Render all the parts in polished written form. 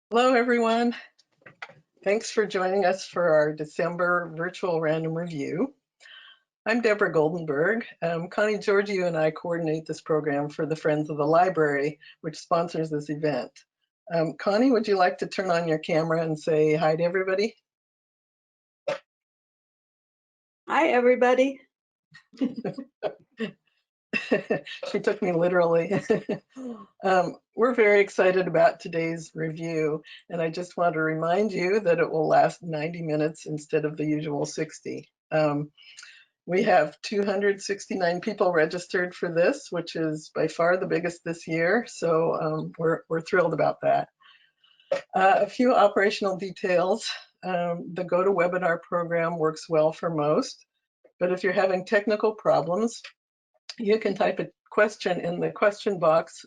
Hello, everyone. Thanks for joining us for our December virtual random review. I'm Deborah Goldenberg. Connie Georgiou and I coordinate this program for the Friends of the Library, which sponsors this event. Connie, would you like to turn on your camera and say hi to everybody? Hi, everybody. She took me literally. We're very excited about today's review, and I just want to remind you that it will last 90 minutes instead of the usual 60. We have 269 people registered for this, which is by far the biggest this year, so we're thrilled about that. A few operational details. The GoToWebinar program works well for most, but if you're having technical problems, you can type a question in the question box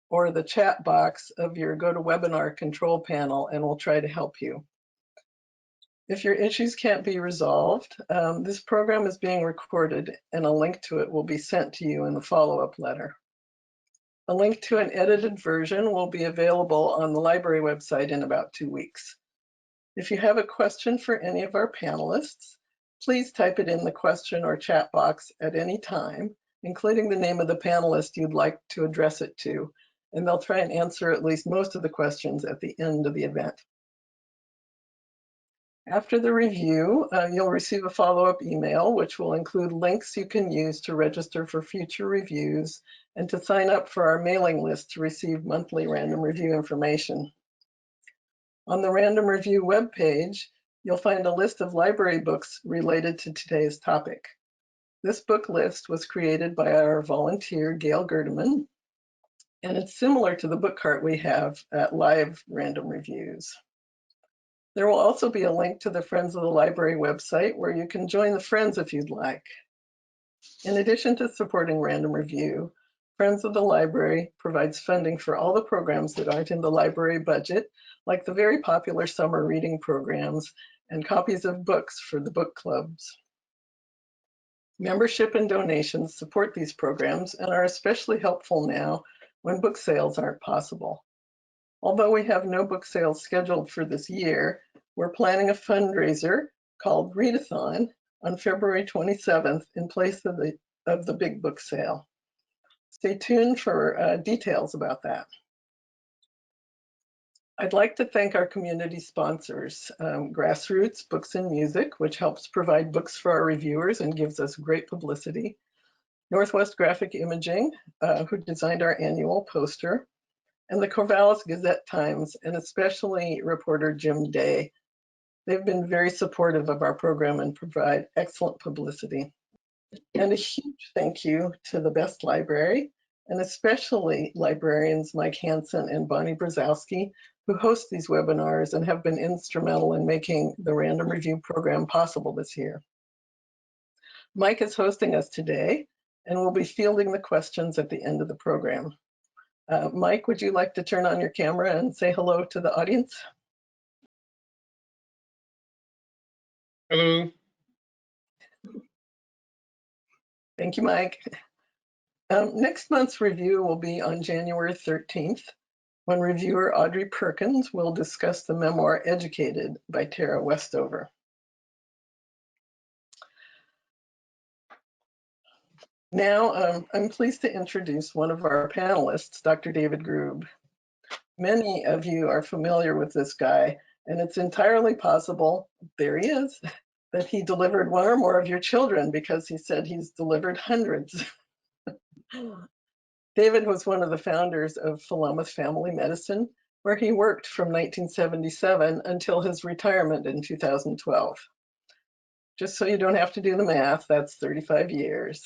or the chat box of your GoToWebinar control panel, and we'll try to help you. If your issues can't be resolved, this program is being recorded and a link to it will be sent to you in the follow-up letter. A link to an edited version will be available on the library website in about 2 weeks. If you have a question for any of our panelists, please type it in the question or chat box at any time, including the name of the panelist you'd like to address it to, and they'll try and answer at least most of the questions at the end of the event. After the review, you'll receive a follow-up email, which will include links you can use to register for future reviews and to sign up for our mailing list to receive monthly random review information. On the Random Review webpage, you'll find a list of library books related to today's topic. This book list was created by our volunteer, Gail Gerdeman, and it's similar to the book cart we have at Live Random Reviews. There will also be a link to the Friends of the Library website where you can join the Friends if you'd like. In addition to supporting Random Review, Friends of the Library provides funding for all the programs that aren't in the library budget, like the very popular summer reading programs and copies of books for the book clubs. Membership and donations support these programs and are especially helpful now when book sales aren't possible. Although we have no book sales scheduled for this year, we're planning a fundraiser called Readathon on February 27th in place of the big book sale. Stay tuned for details about that. I'd like to thank our community sponsors, Grassroots Books and Music, which helps provide books for our reviewers and gives us great publicity, Northwest Graphic Imaging, who designed our annual poster, and the Corvallis Gazette-Times, and especially reporter Jim Day. They've been very supportive of our program and provide excellent publicity. And a huge thank you to the Best Library, and especially librarians Mike Hansen and Bonnie Brzezowski, who host these webinars and have been instrumental in making the Random Review program possible this year. Mike is hosting us today, and we'll be fielding the questions at the end of the program. Mike, would you like to turn on your camera and say hello to the audience? Hello. Thank you, Mike. Next month's review will be on January 13th, when reviewer Audrey Perkins will discuss the memoir Educated by Tara Westover. Now, I'm pleased to introduce one of our panelists, Dr. David Grube. Many of you are familiar with this guy, and it's entirely possible, there he is, that he delivered one or more of your children because he said he's delivered hundreds. David was one of the founders of Philomath Family Medicine, where he worked from 1977 until his retirement in 2012. Just so you don't have to do the math, that's 35 years.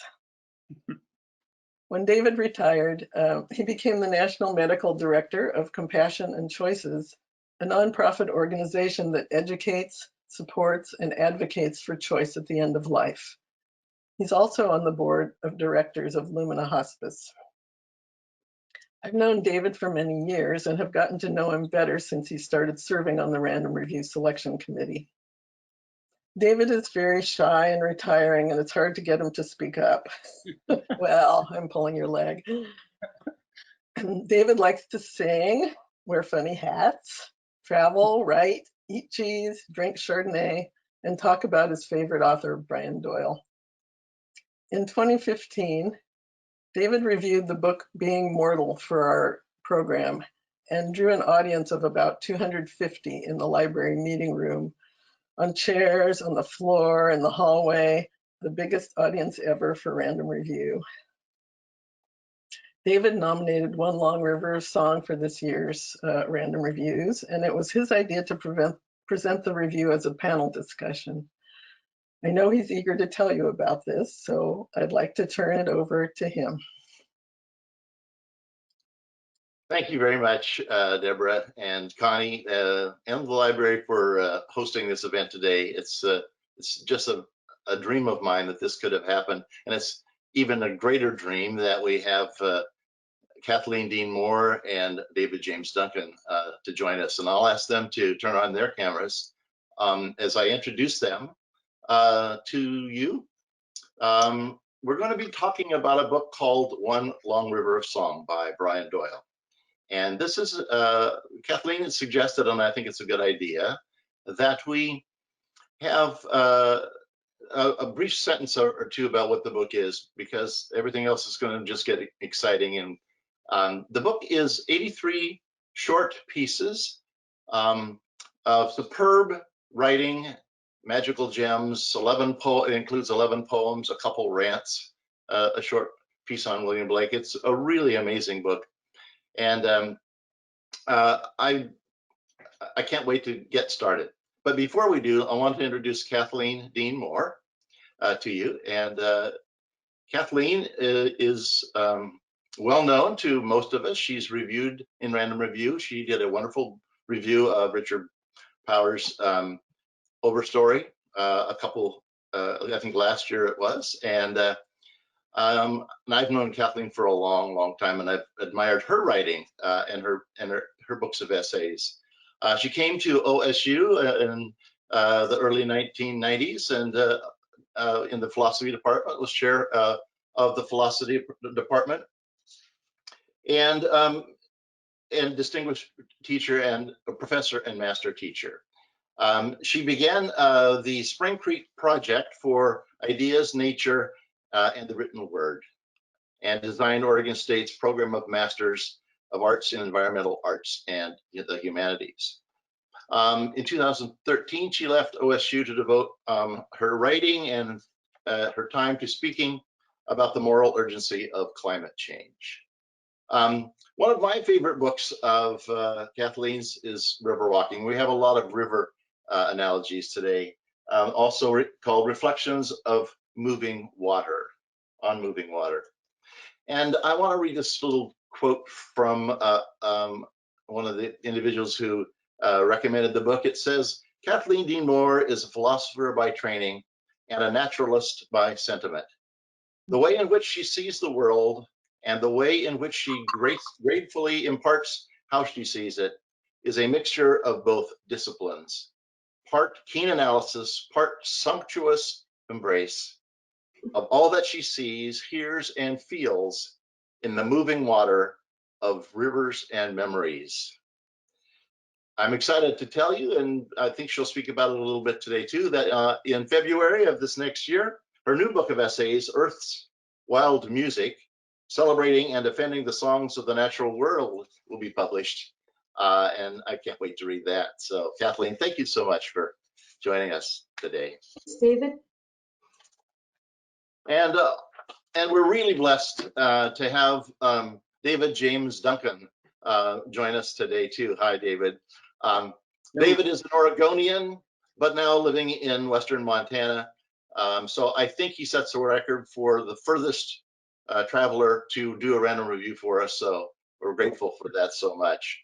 When David retired, he became the National Medical Director of Compassion and Choices, a nonprofit organization that educates, supports, and advocates for choice at the end of life. He's also on the board of directors of Lumina Hospice. I've known David for many years and have gotten to know him better since he started serving on the Random Review Selection Committee. David is very shy and retiring, and it's hard to get him to speak up. Well, I'm pulling your leg. David likes to sing, wear funny hats, travel, write, eat cheese, drink Chardonnay, and talk about his favorite author, Brian Doyle. In 2015, David reviewed the book Being Mortal for our program and drew an audience of about 250 in the library meeting room, on chairs, on the floor, in the hallway, the biggest audience ever for Random Review. David nominated One Long River song for this year's Random Reviews, and it was his idea to present the review as a panel discussion. I know he's eager to tell you about this, so I'd like to turn it over to him. Thank you very much, Deborah and Connie, and the library for hosting this event today. It's just a dream of mine that this could have happened, and it's even a greater dream that we have Kathleen Dean Moore and David James Duncan to join us, and I'll ask them to turn on their cameras as I introduce them to you. We're going to be talking about a book called One Long River of Song by Brian Doyle. And this is, Kathleen has suggested, and I think it's a good idea, that we have a brief sentence or two about what the book is, because everything else is going to just get exciting. And the book is 83 short pieces of superb writing, magical gems, it includes 11 poems, a couple rants, a short piece on William Blake. It's a really amazing book. And I can't wait to get started. But before we do, I want to introduce Kathleen Dean Moore to you. And Kathleen is well known to most of us. She's reviewed in Random Review. She did a wonderful review of Richard Powers' Overstory a couple, I think last year it was. And I've known Kathleen for a long, long time, and I've admired her writing and her books of essays. She came to OSU in the early 1990s, and in the philosophy department, was chair of the philosophy department, and distinguished teacher and a professor and master teacher. She began the Spring Creek Project for Ideas, Nature, and the Written Word, and designed Oregon State's program of Masters of Arts in Environmental Arts and the Humanities. In 2013, she left OSU to devote her writing and her time to speaking about the moral urgency of climate change. One of my favorite books of Kathleen's is River Walking. We have a lot of river analogies today, also called Reflections of Moving Water, on Moving Water. And I want to read this little quote from one of the individuals who recommended the book. It says, Kathleen Dean Moore is a philosopher by training and a naturalist by sentiment. The way in which she sees the world and the way in which she gratefully imparts how she sees it is a mixture of both disciplines, part keen analysis, part sumptuous embrace of all that she sees, hears, and feels in the moving water of rivers and memories. I'm excited to tell you, and I think she'll speak about it a little bit today too, that in February of this next year, her new book of essays, Earth's Wild Music, Celebrating and Defending the Songs of the Natural World, will be published. And I can't wait to read that. So Kathleen, thank you so much for joining us today. Thanks, David. And we're really blessed to have David James Duncan join us today too. Hi, David. David is an Oregonian, but now living in Western Montana. So I think he sets a record for the furthest traveler to do a random review for us. So we're grateful for that so much.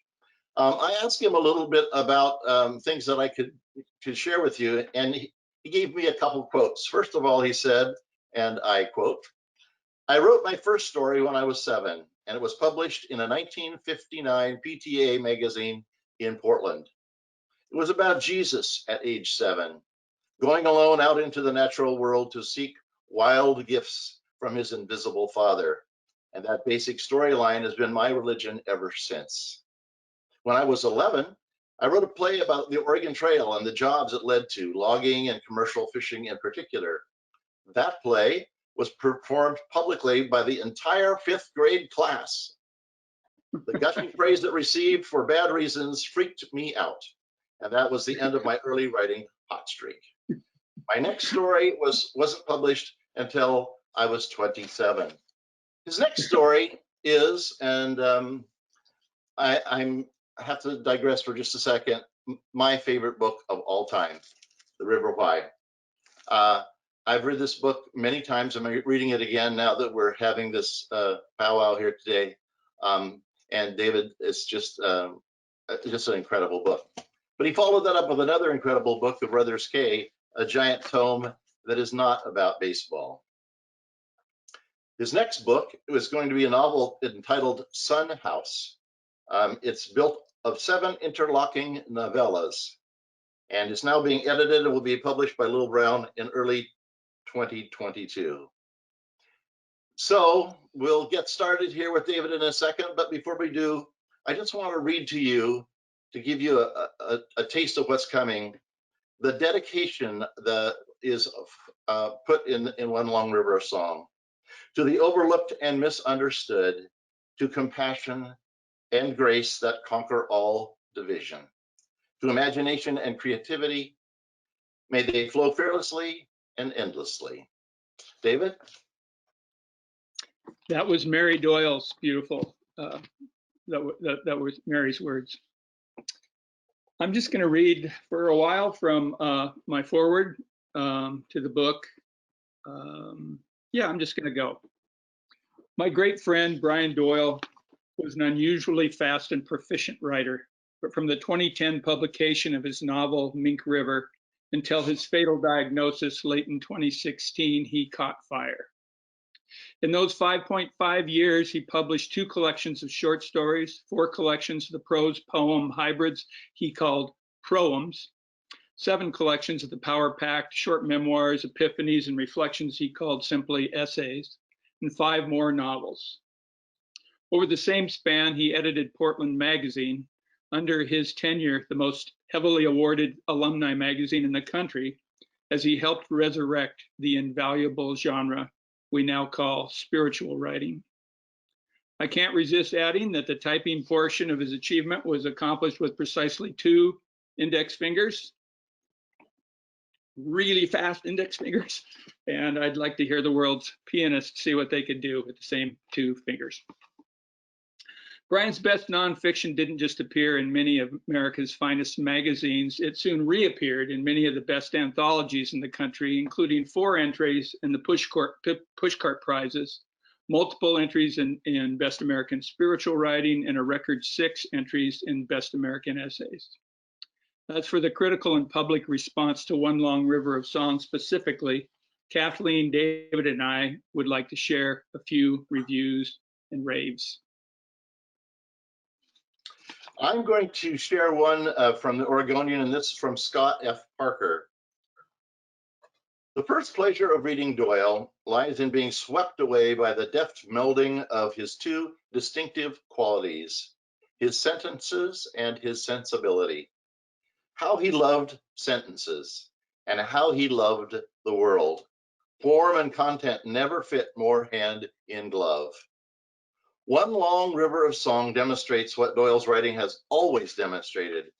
I asked him a little bit about things that I could share with you, and he gave me a couple quotes. First of all, he said, and I quote, I wrote my first story when I was 7, and it was published in a 1959 PTA magazine in Portland. It was about Jesus at age 7, going alone out into the natural world to seek wild gifts from his invisible Father. And that basic storyline has been my religion ever since. When I was 11, I wrote a play about the Oregon Trail and the jobs it led to, logging and commercial fishing in particular. That play was performed publicly by the entire 5th grade class. The gushing praise it received for bad reasons freaked me out. And that was the end of my early writing hot streak. My next story wasn't published until I was 27. His next story is, and I have to digress for just a second, my favorite book of all time, The River Why. I've read this book many times. I'm reading it again now that we're having this powwow here today. And David, it's just an incredible book. But he followed that up with another incredible book, The Brothers Kay, a giant tome that is not about baseball. His next book was going to be a novel entitled Sun House. It's built of 7 interlocking novellas, and it's now being edited and will be published by Little Brown in early 2022. So we'll get started here with David in a second, but before we do, I just want to read to you, to give you a taste of what's coming, the dedication that is put in One Long River of Song. To the overlooked and misunderstood, to compassion and grace that conquer all division, to imagination and creativity, may they flow fearlessly and endlessly. David? That was Mary Doyle's beautiful, that was Mary's words. I'm just going to read for a while from my foreword to the book. Yeah, I'm just going to go. My great friend Brian Doyle was an unusually fast and proficient writer, but from the 2010 publication of his novel Mink River until his fatal diagnosis late in 2016, he caught fire. In those 5.5 years, he published 2 collections of short stories, 4 collections of the prose poem hybrids he called proems, 7 collections of the power-packed short memoirs, epiphanies, and reflections he called simply essays, and 5 more novels. Over the same span, he edited Portland Magazine, under his tenure, the most heavily awarded alumni magazine in the country, as he helped resurrect the invaluable genre we now call spiritual writing. I can't resist adding that the typing portion of his achievement was accomplished with precisely 2 index fingers, really fast index fingers, and I'd like to hear the world's pianists see what they could do with the same 2 fingers. Brian's best nonfiction didn't just appear in many of America's finest magazines, it soon reappeared in many of the best anthologies in the country, including 4 entries in the Pushcart Prizes, multiple entries in Best American Spiritual Writing, and a record 6 entries in Best American Essays. As for the critical and public response to One Long River of Song specifically, Kathleen, David, and I would like to share a few reviews and raves. I'm going to share one from the Oregonian, and this is from Scott F. Parker. The first pleasure of reading Doyle lies in being swept away by the deft melding of his 2 distinctive qualities, his sentences and his sensibility. How he loved sentences, and how he loved the world. Form and content never fit more hand in glove. One Long River of Song demonstrates what Doyle's writing has always demonstrated,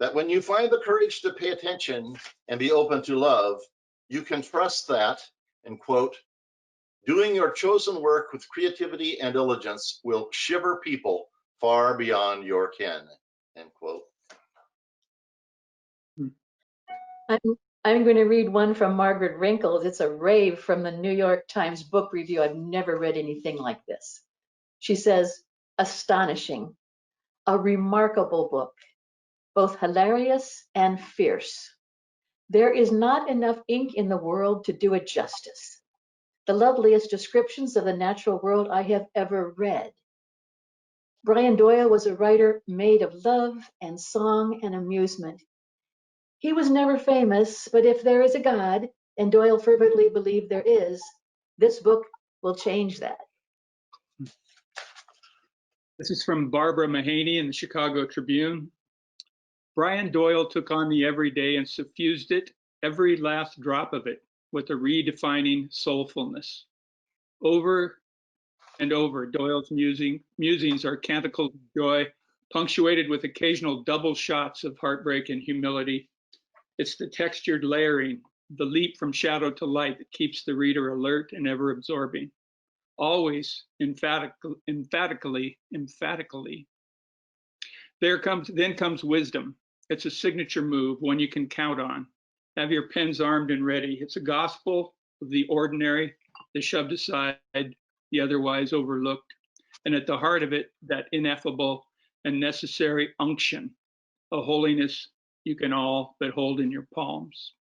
that when you find the courage to pay attention and be open to love, you can trust that, and quote, doing your chosen work with creativity and diligence will shiver people far beyond your ken, end quote. I'm going to read one from Margaret Wrinkles. It's a rave from the New York Times Book Review. I've never read anything like this. She says, astonishing, a remarkable book, both hilarious and fierce. There is not enough ink in the world to do it justice. The loveliest descriptions of the natural world I have ever read. Brian Doyle was a writer made of love and song and amusement. He was never famous, but if there is a God, and Doyle fervently believed there is, this book will change that. This is from Barbara Mahaney in the Chicago Tribune. Brian Doyle took on the everyday and suffused it, every last drop of it, with a redefining soulfulness. Over and over, Doyle's musings are canticles of joy, punctuated with occasional double shots of heartbreak and humility. It's the textured layering, the leap from shadow to light that keeps the reader alert and ever absorbing. Always emphatically. Then comes wisdom. It's a signature move, one you can count on. Have your pens armed and ready. It's a gospel of the ordinary, the shoved aside, the otherwise overlooked. And at the heart of it, that ineffable and necessary unction, a holiness you can all but hold in your palms.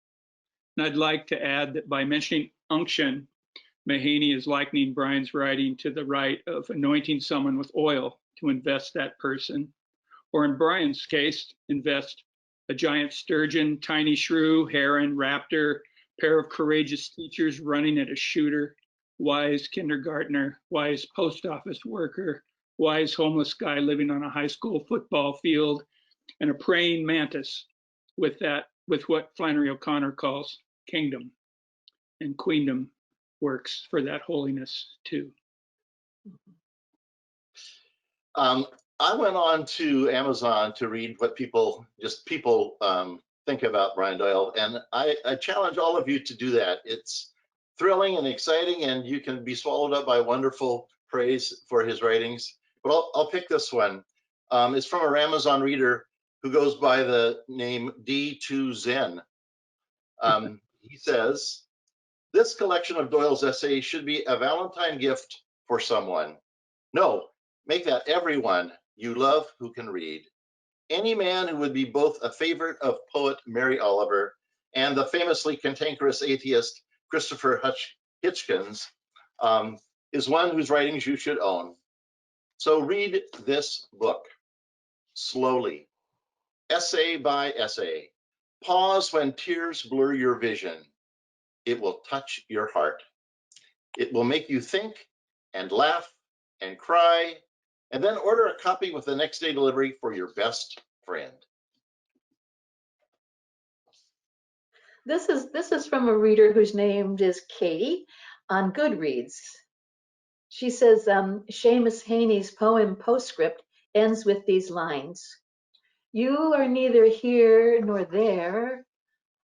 And I'd like to add that by mentioning unction, Mahaney is likening Brian's writing to the rite of anointing someone with oil to invest that person, or in Brian's case, invest a giant sturgeon, tiny shrew, heron, raptor, pair of courageous teachers running at a shooter, wise kindergartner, wise post office worker, wise homeless guy living on a high school football field, and a praying mantis with what Flannery O'Connor calls kingdom and queendom works for that holiness too. I went on to Amazon to read what people think about Brian Doyle, and I challenge all of you to do that. It's thrilling and exciting, and you can be swallowed up by wonderful praise for his writings. But I'll pick this one. It's from a Amazon reader who goes by the name D2Zen. He says, this collection of Doyle's essays should be a Valentine gift for someone. No, make that everyone you love who can read. Any man who would be both a favorite of poet Mary Oliver and the famously cantankerous atheist Christopher Hitchens is one whose writings you should own. So read this book slowly, essay by essay. Pause when tears blur your vision. It will touch your heart. It will make you think and laugh and cry, and then order a copy with the next day delivery for your best friend. This is from a reader whose name is Katie on Goodreads. She says Seamus Haney's poem Postscript ends with these lines. You are neither here nor there,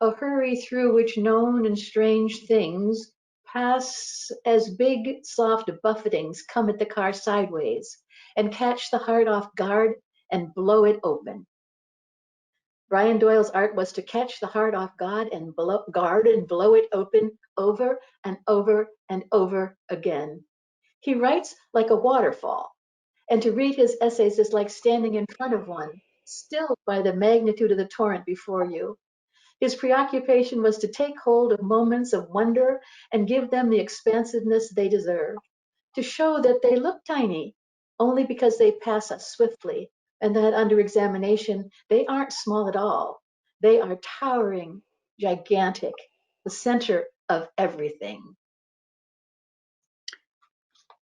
a hurry through which known and strange things pass as big, soft buffetings come at the car sideways and catch the heart off guard and blow it open. Brian Doyle's art was to catch the heart off guard and blow it open over and over and over again. He writes like a waterfall, and to read his essays is like standing in front of one, stilled by the magnitude of the torrent before you. His preoccupation was to take hold of moments of wonder and give them the expansiveness they deserve, to show that they look tiny only because they pass us swiftly, and that under examination, they aren't small at all. They are towering, gigantic, the center of everything.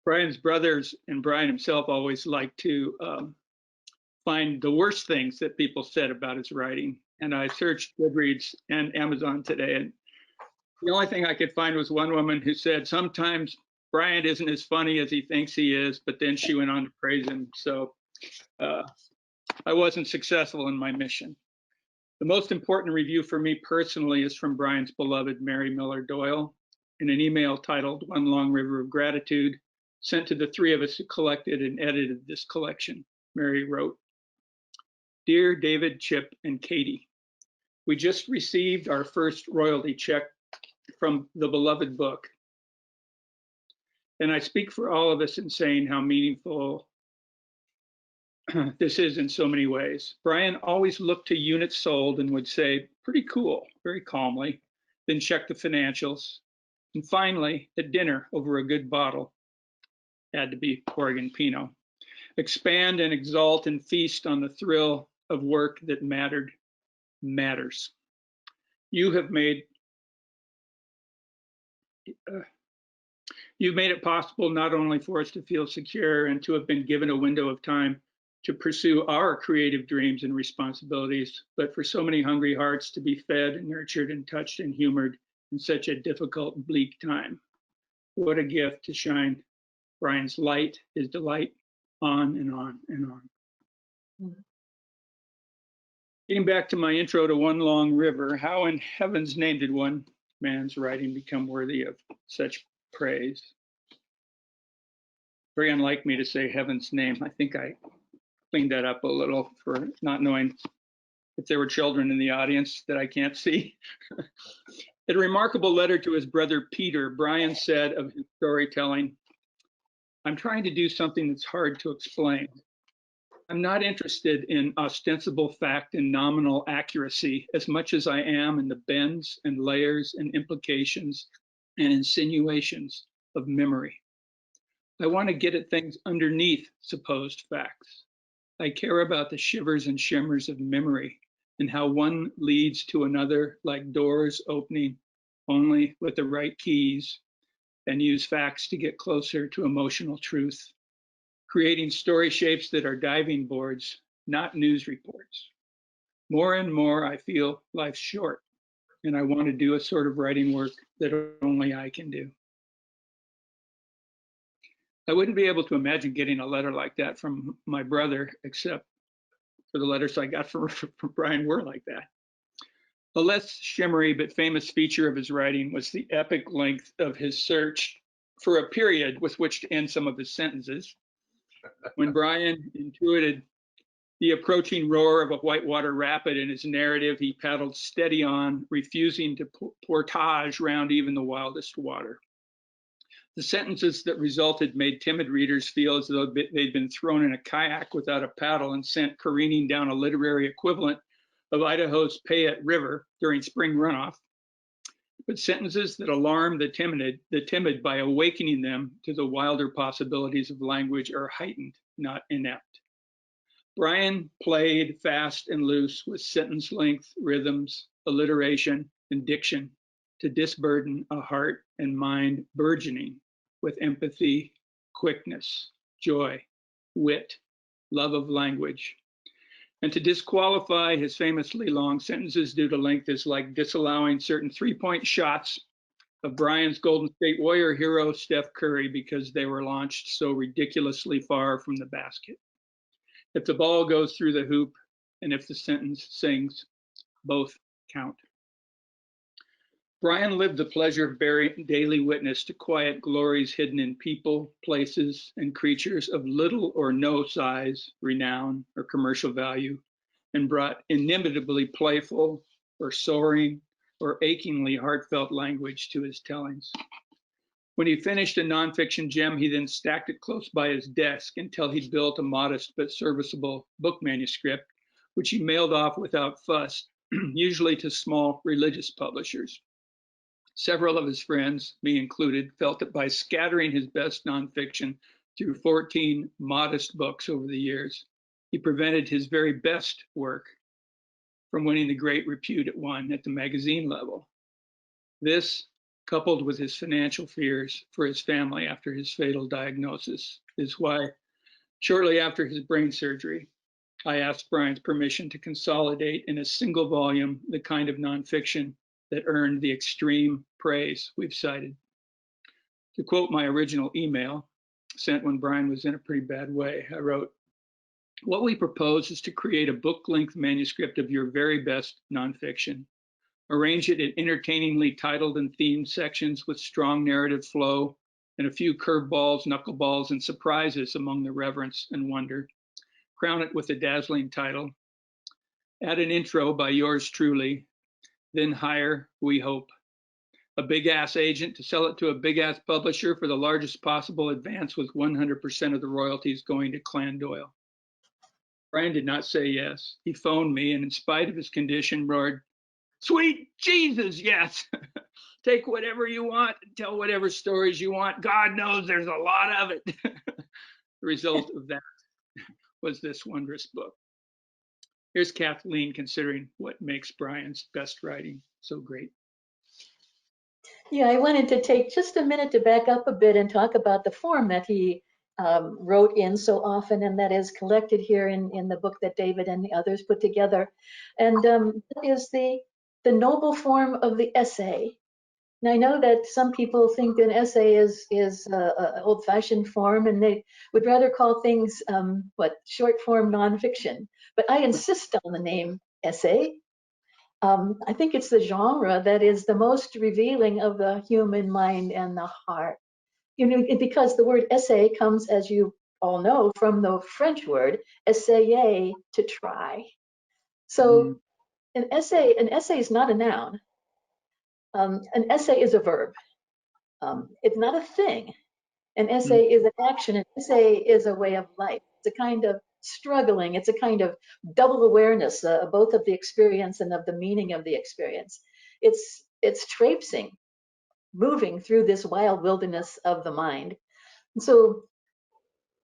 Brian's brothers and Brian himself always liked to find the worst things that people said about his writing. And I searched Goodreads and Amazon today, and the only thing I could find was one woman who said, sometimes Brian isn't as funny as he thinks he is, but then she went on to praise him. So I wasn't successful in my mission. The most important review for me personally is from Brian's beloved Mary Miller Doyle in an email titled One Long River of Gratitude, sent to the three of us who collected and edited this collection. Mary wrote, Dear David, Chip, and Katie, we just received our first royalty check from the beloved book. And I speak for all of us in saying how meaningful this is in so many ways. Brian always looked to units sold and would say, pretty cool, very calmly, then check the financials. And finally, at dinner over a good bottle, had to be Oregon Pinot, expand and exalt and feast on the thrill of work that matters. You've made it possible not only for us to feel secure and to have been given a window of time to pursue our creative dreams and responsibilities, but for so many hungry hearts to be fed and nurtured and touched and humored in such a difficult, bleak time. What a gift to shine Brian's light, his delight, on and on and on. Getting back to my intro to One Long River, how in heaven's name did one man's writing become worthy of such praise? Very unlike me to say heaven's name. I think I cleaned that up a little for not knowing if there were children in the audience that I can't see. In a remarkable letter to his brother Peter, Brian said of his storytelling, "I'm trying to do something that's hard to explain. I'm not interested in ostensible fact and nominal accuracy as much as I am in the bends and layers and implications and insinuations of memory. I want to get at things underneath supposed facts. I care about the shivers and shimmers of memory and how one leads to another like doors opening only with the right keys, and use facts to get closer to emotional truth, creating story shapes that are diving boards, not news reports. More and more, I feel life's short, and I want to do a sort of writing work that only I can do." I wouldn't be able to imagine getting a letter like that from my brother, except for the letters I got from Brian were like that. A less shimmery but famous feature of his writing was the epic length of his search for a period with which to end some of his sentences. When Brian intuited the approaching roar of a whitewater rapid in his narrative, he paddled steady on, refusing to portage round even the wildest water. The sentences that resulted made timid readers feel as though they'd been thrown in a kayak without a paddle and sent careening down a literary equivalent of Idaho's Payette River during spring runoff, but sentences that alarm the timid by awakening them to the wilder possibilities of language are heightened, not inept. Brian played fast and loose with sentence length, rhythms, alliteration, and diction to disburden a heart and mind burgeoning with empathy, quickness, joy, wit, love of language. And to disqualify his famously long sentences due to length is like disallowing certain three-point shots of Brian's Golden State Warrior hero, Steph Curry, because they were launched so ridiculously far from the basket. If the ball goes through the hoop and if the sentence sings, both count. Brian lived the pleasure of bearing daily witness to quiet glories hidden in people, places, and creatures of little or no size, renown, or commercial value, and brought inimitably playful or soaring or achingly heartfelt language to his tellings. When he finished a nonfiction gem, he then stacked it close by his desk until he'd built a modest but serviceable book manuscript, which he mailed off without fuss, usually to small religious publishers. Several of his friends, me included, felt that by scattering his best nonfiction through 14 modest books over the years, he prevented his very best work from winning the great repute it won at the magazine level. This, coupled with his financial fears for his family after his fatal diagnosis, is why shortly after his brain surgery, I asked Brian's permission to consolidate in a single volume the kind of nonfiction that earned the extreme praise we've cited. To quote my original email, sent when Brian was in a pretty bad way, I wrote, "What we propose is to create a book-length manuscript of your very best nonfiction. Arrange it in entertainingly titled and themed sections with strong narrative flow and a few curveballs, knuckleballs, and surprises among the reverence and wonder. Crown it with a dazzling title. Add an intro by yours truly. Then hire, we hope, a big-ass agent to sell it to a big-ass publisher for the largest possible advance with 100% of the royalties going to Clan Doyle." Brian did not say yes. He phoned me and in spite of his condition roared, "Sweet Jesus, yes. Take whatever you want and tell whatever stories you want. God knows there's a lot of it." The result of that was this wondrous book. Here's Kathleen considering what makes Brian's best writing so great. Yeah, I wanted to take just a minute to back up a bit and talk about the form that he wrote in so often, and that is collected here in the book that David and the others put together. And that is the noble form of the essay. And I know that some people think an essay is a old-fashioned form, and they would rather call things short form nonfiction. But I insist on the name essay. I think it's the genre that is the most revealing of the human mind and the heart. You know, because the word essay comes, as you all know, from the French word essayer, to try. So an essay is not a noun. An essay is a verb. It's not a thing. An essay is an action. An essay is a way of life. It's a kind of struggling. It's a kind of double awareness, both of the experience and of the meaning of the experience. It's traipsing, moving through this wild wilderness of the mind. And so,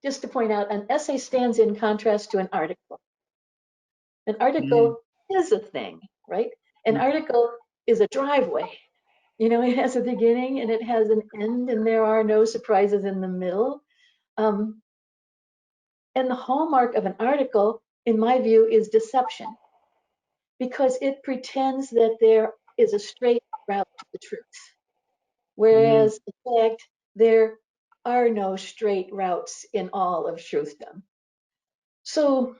just to point out, an essay stands in contrast to an article. An article is a thing, right? An article is a driveway. You know, it has a beginning and it has an end, and there are no surprises in the middle. And the hallmark of an article, in my view, is deception, because it pretends that there is a straight route to the truth. Whereas, in fact, there are no straight routes in all of truthdom. So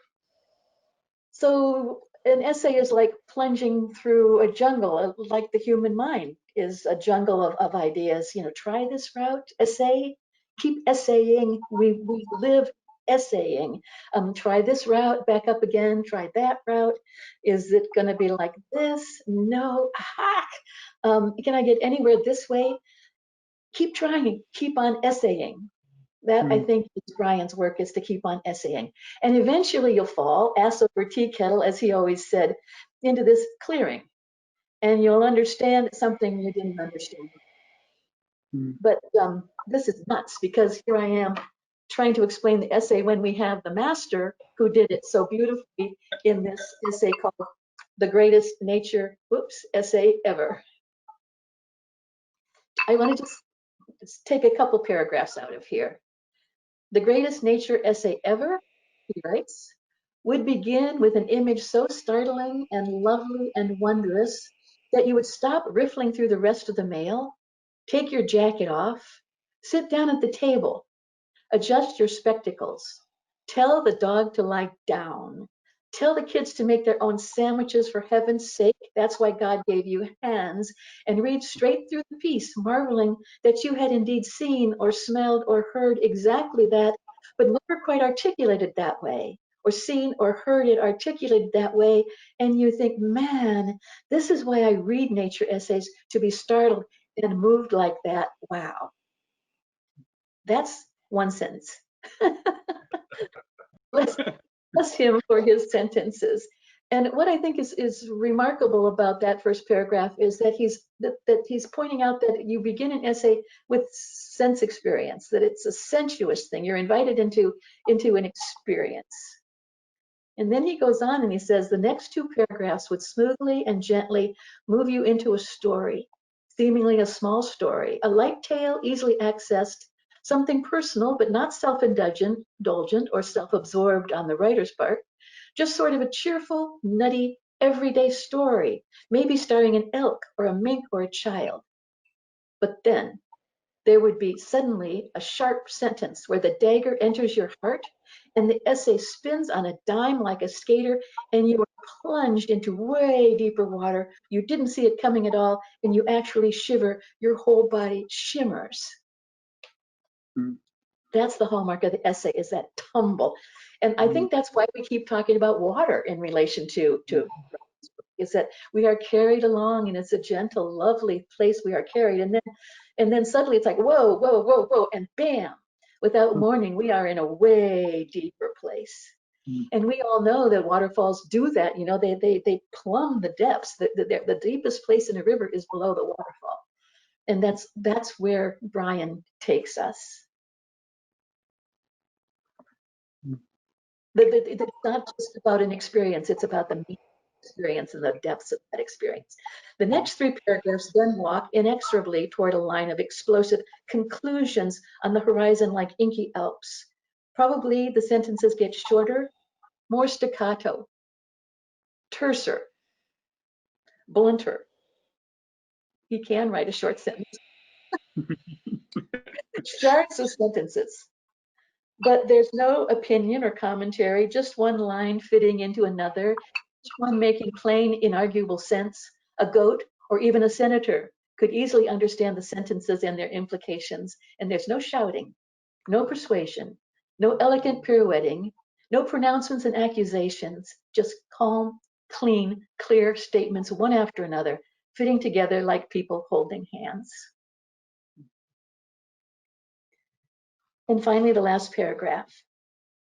an essay is like plunging through a jungle, like the human mind is a jungle of ideas. You know, try this route, essay, keep essaying. We live essaying. Try this route, back up again, try that route. Is it going to be like this? No. Can I get anywhere this way? Keep trying, keep on essaying. That, I think, is Brian's work, is to keep on essaying. And eventually you'll fall, ass over tea kettle, as he always said, into this clearing. And you'll understand something you didn't understand. But this is nuts, because here I am trying to explain the essay when we have the master who did it so beautifully in this essay called The Greatest Nature, Essay Ever. I want to just take a couple paragraphs out of here. The greatest nature essay ever, he writes, would begin with an image so startling and lovely and wondrous that you would stop riffling through the rest of the mail, take your jacket off, sit down at the table, adjust your spectacles, tell the dog to lie down, tell the kids to make their own sandwiches, for heaven's sake, that's why God gave you hands, and read straight through the piece, marveling that you had indeed seen or smelled or heard exactly that, but never quite articulated that way, or seen or heard it articulated that way. And you think, man, this is why I read nature essays, to be startled and moved like that. Wow. That's one sentence. Bless him for his sentences. And what I think is remarkable about that first paragraph is that he's pointing out that you begin an essay with sense experience, that it's a sensuous thing. You're invited into an experience. And then he goes on and he says the next two paragraphs would smoothly and gently move you into a story, seemingly a small story, a light tale easily accessed, something personal but not self-indulgent or self-absorbed on the writer's part, just sort of a cheerful, nutty, everyday story, maybe starring an elk or a mink or a child. But then there would be suddenly a sharp sentence where the dagger enters your heart and the essay spins on a dime like a skater, and you are plunged into way deeper water. You didn't see it coming at all, and you actually shiver. Your whole body shimmers. That's the hallmark of the essay, is that tumble. And I think that's why we keep talking about water in relation to is that we are carried along, and it's a gentle, lovely place we are carried. And then suddenly it's like, whoa, whoa, whoa, whoa, and bam, without warning, we are in a way deeper place. And we all know that waterfalls do that. You know, they plumb the depths. The deepest place in a river is below the waterfall. And that's where Brian takes us. It's not just about an experience, it's about the meaning. experience and the depths of that experience. The next 3 paragraphs then walk inexorably toward a line of explosive conclusions on the horizon like inky Alps. Probably the sentences get shorter, more staccato, terser, blunter. He can write a short sentence. Shards of sentences. But there's no opinion or commentary, just one line fitting into another, each one making plain, inarguable sense. A goat or even a senator could easily understand the sentences and their implications, and there's no shouting, no persuasion, no elegant pirouetting, no pronouncements and accusations, just calm, clean, clear statements one after another, fitting together like people holding hands. And finally, the last paragraph.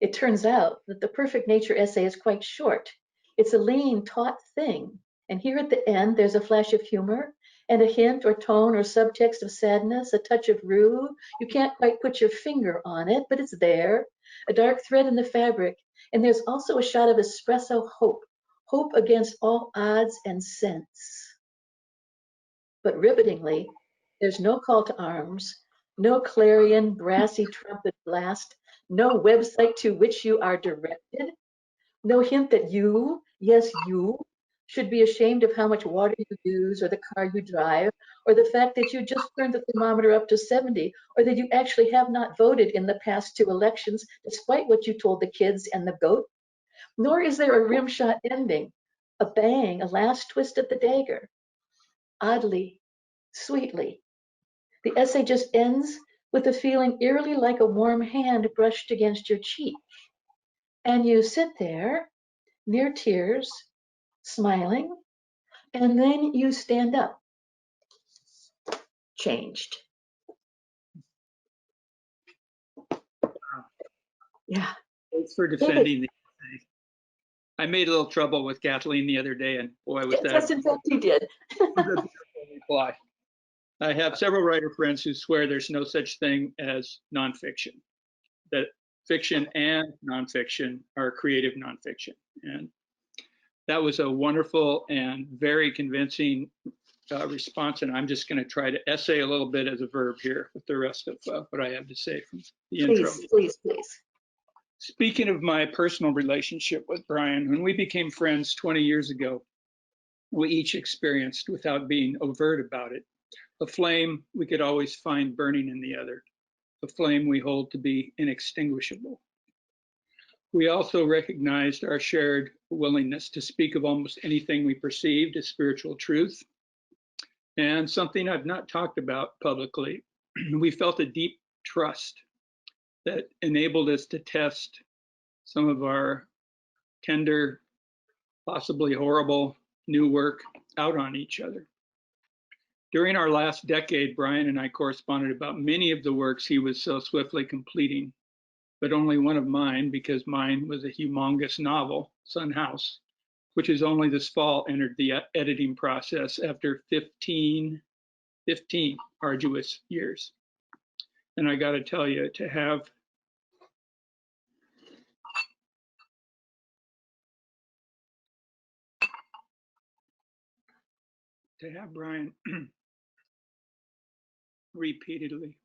It turns out that the Perfect Nature essay is quite short. It's a lean, taut thing. And here at the end, there's a flash of humor and a hint or tone or subtext of sadness, a touch of rue. You can't quite put your finger on it, but it's there, a dark thread in the fabric. And there's also a shot of espresso hope, hope against all odds and sense. But rivetingly, there's no call to arms, no clarion, brassy trumpet blast, no website to which you are directed, no hint that you, yes, you, should be ashamed of how much water you use or the car you drive, or the fact that you just turned the thermometer up to 70, or that you actually have not voted in the past 2 elections, despite what you told the kids and the goat. Nor is there a rim shot ending, a bang, a last twist at the dagger. Oddly, sweetly, the essay just ends with a feeling eerily like a warm hand brushed against your cheek. And you sit there, near tears, smiling, and then you stand up, changed. Yeah. Thanks for defending the essay. I made a little trouble with Kathleen the other day, and boy, was that Yes, in fact, you did. a beautiful reply. I have several writer friends who swear there's no such thing as nonfiction, that fiction and nonfiction are creative nonfiction. And that was a wonderful and very convincing response. And I'm just going to try to essay a little bit as a verb here with the rest of what I have to say from the intro. Please, please. Speaking of my personal relationship with Brian, when we became friends 20 years ago, we each experienced, without being overt about it, a flame we could always find burning in the other, a flame we hold to be inextinguishable. We also recognized our shared willingness to speak of almost anything we perceived as spiritual truth. And something I've not talked about publicly, we felt a deep trust that enabled us to test some of our tender, possibly horrible new work out on each other. During our last decade, Brian and I corresponded about many of the works he was so swiftly completing, but only one of mine, because mine was a humongous novel, Sun House, which has only this fall entered the editing process after 15 arduous years. And I got to tell you, to have Brian repeatedly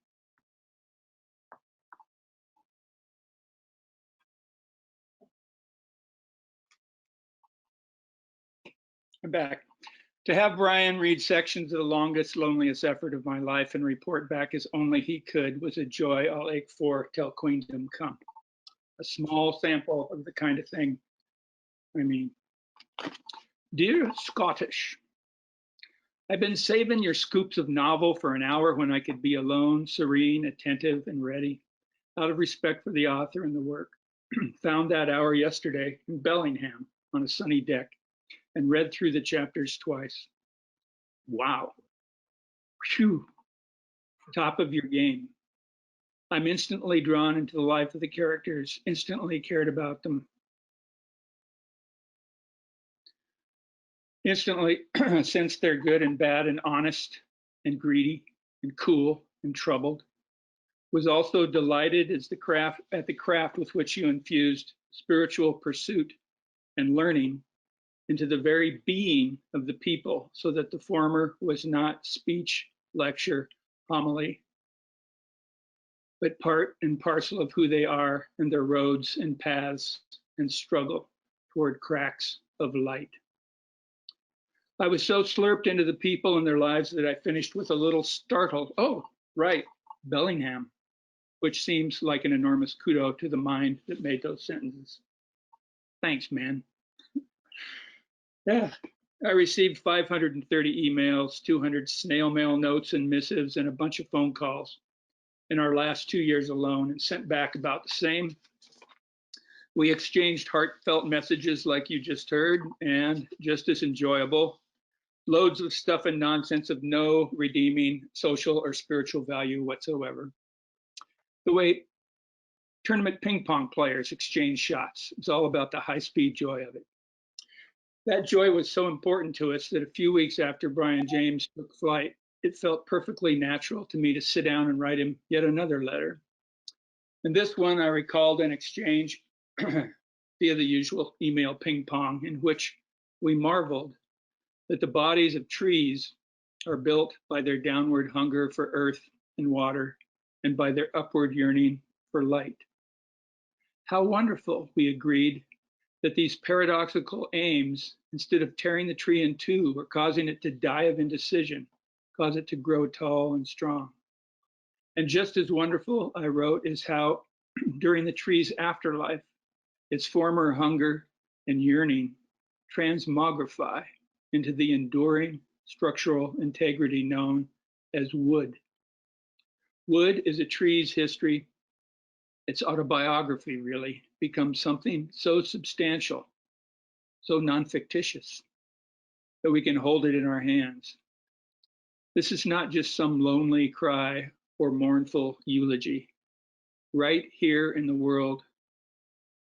to have Brian read sections of the longest, loneliest effort of my life and report back as only he could was a joy I'll ache for till queendom come. A small sample of the kind of thing I mean. Dear Scottish, I've been saving your scoops of novel for an hour when I could be alone, serene, attentive, and ready, out of respect for the author and the work. Found that hour yesterday in Bellingham on a sunny deck and read through the chapters twice. Wow. Phew. Top of your game. I'm instantly drawn into the life of the characters, instantly cared about them. Instantly sensed they're good and bad and honest and greedy and cool and troubled. Was also delighted at the craft with which you infused spiritual pursuit and learning into the very being of the people, so that the former was not speech, lecture, homily, but part and parcel of who they are and their roads and paths and struggle toward cracks of light. I was so slurped into the people and their lives that I finished with a little startled, oh, right, Bellingham, which seems like an enormous kudo to the mind that made those sentences. Thanks, man. Yeah, I received 530 emails, 200 snail mail notes and missives, and a bunch of phone calls in our last 2 years alone, and sent back about the same. We exchanged heartfelt messages like you just heard, and just as enjoyable, loads of stuff and nonsense of no redeeming social or spiritual value whatsoever. The way tournament ping pong players exchange shots, it's all about the high-speed joy of it. That joy was so important to us that a few weeks after Brian James took flight, it felt perfectly natural to me to sit down and write him yet another letter. And this one I recalled an exchange via the usual email ping pong, in which we marveled that the bodies of trees are built by their downward hunger for earth and water and by their upward yearning for light. How wonderful, we agreed, that these paradoxical aims, instead of tearing the tree in two or causing it to die of indecision, cause it to grow tall and strong. And just as wonderful, I wrote, is how during the tree's afterlife, its former hunger and yearning transmogrify into the enduring structural integrity known as wood. Wood is a tree's history. Its autobiography really becomes something so substantial, so non-fictitious, that we can hold it in our hands. This is not just some lonely cry or mournful eulogy. Right here in the world,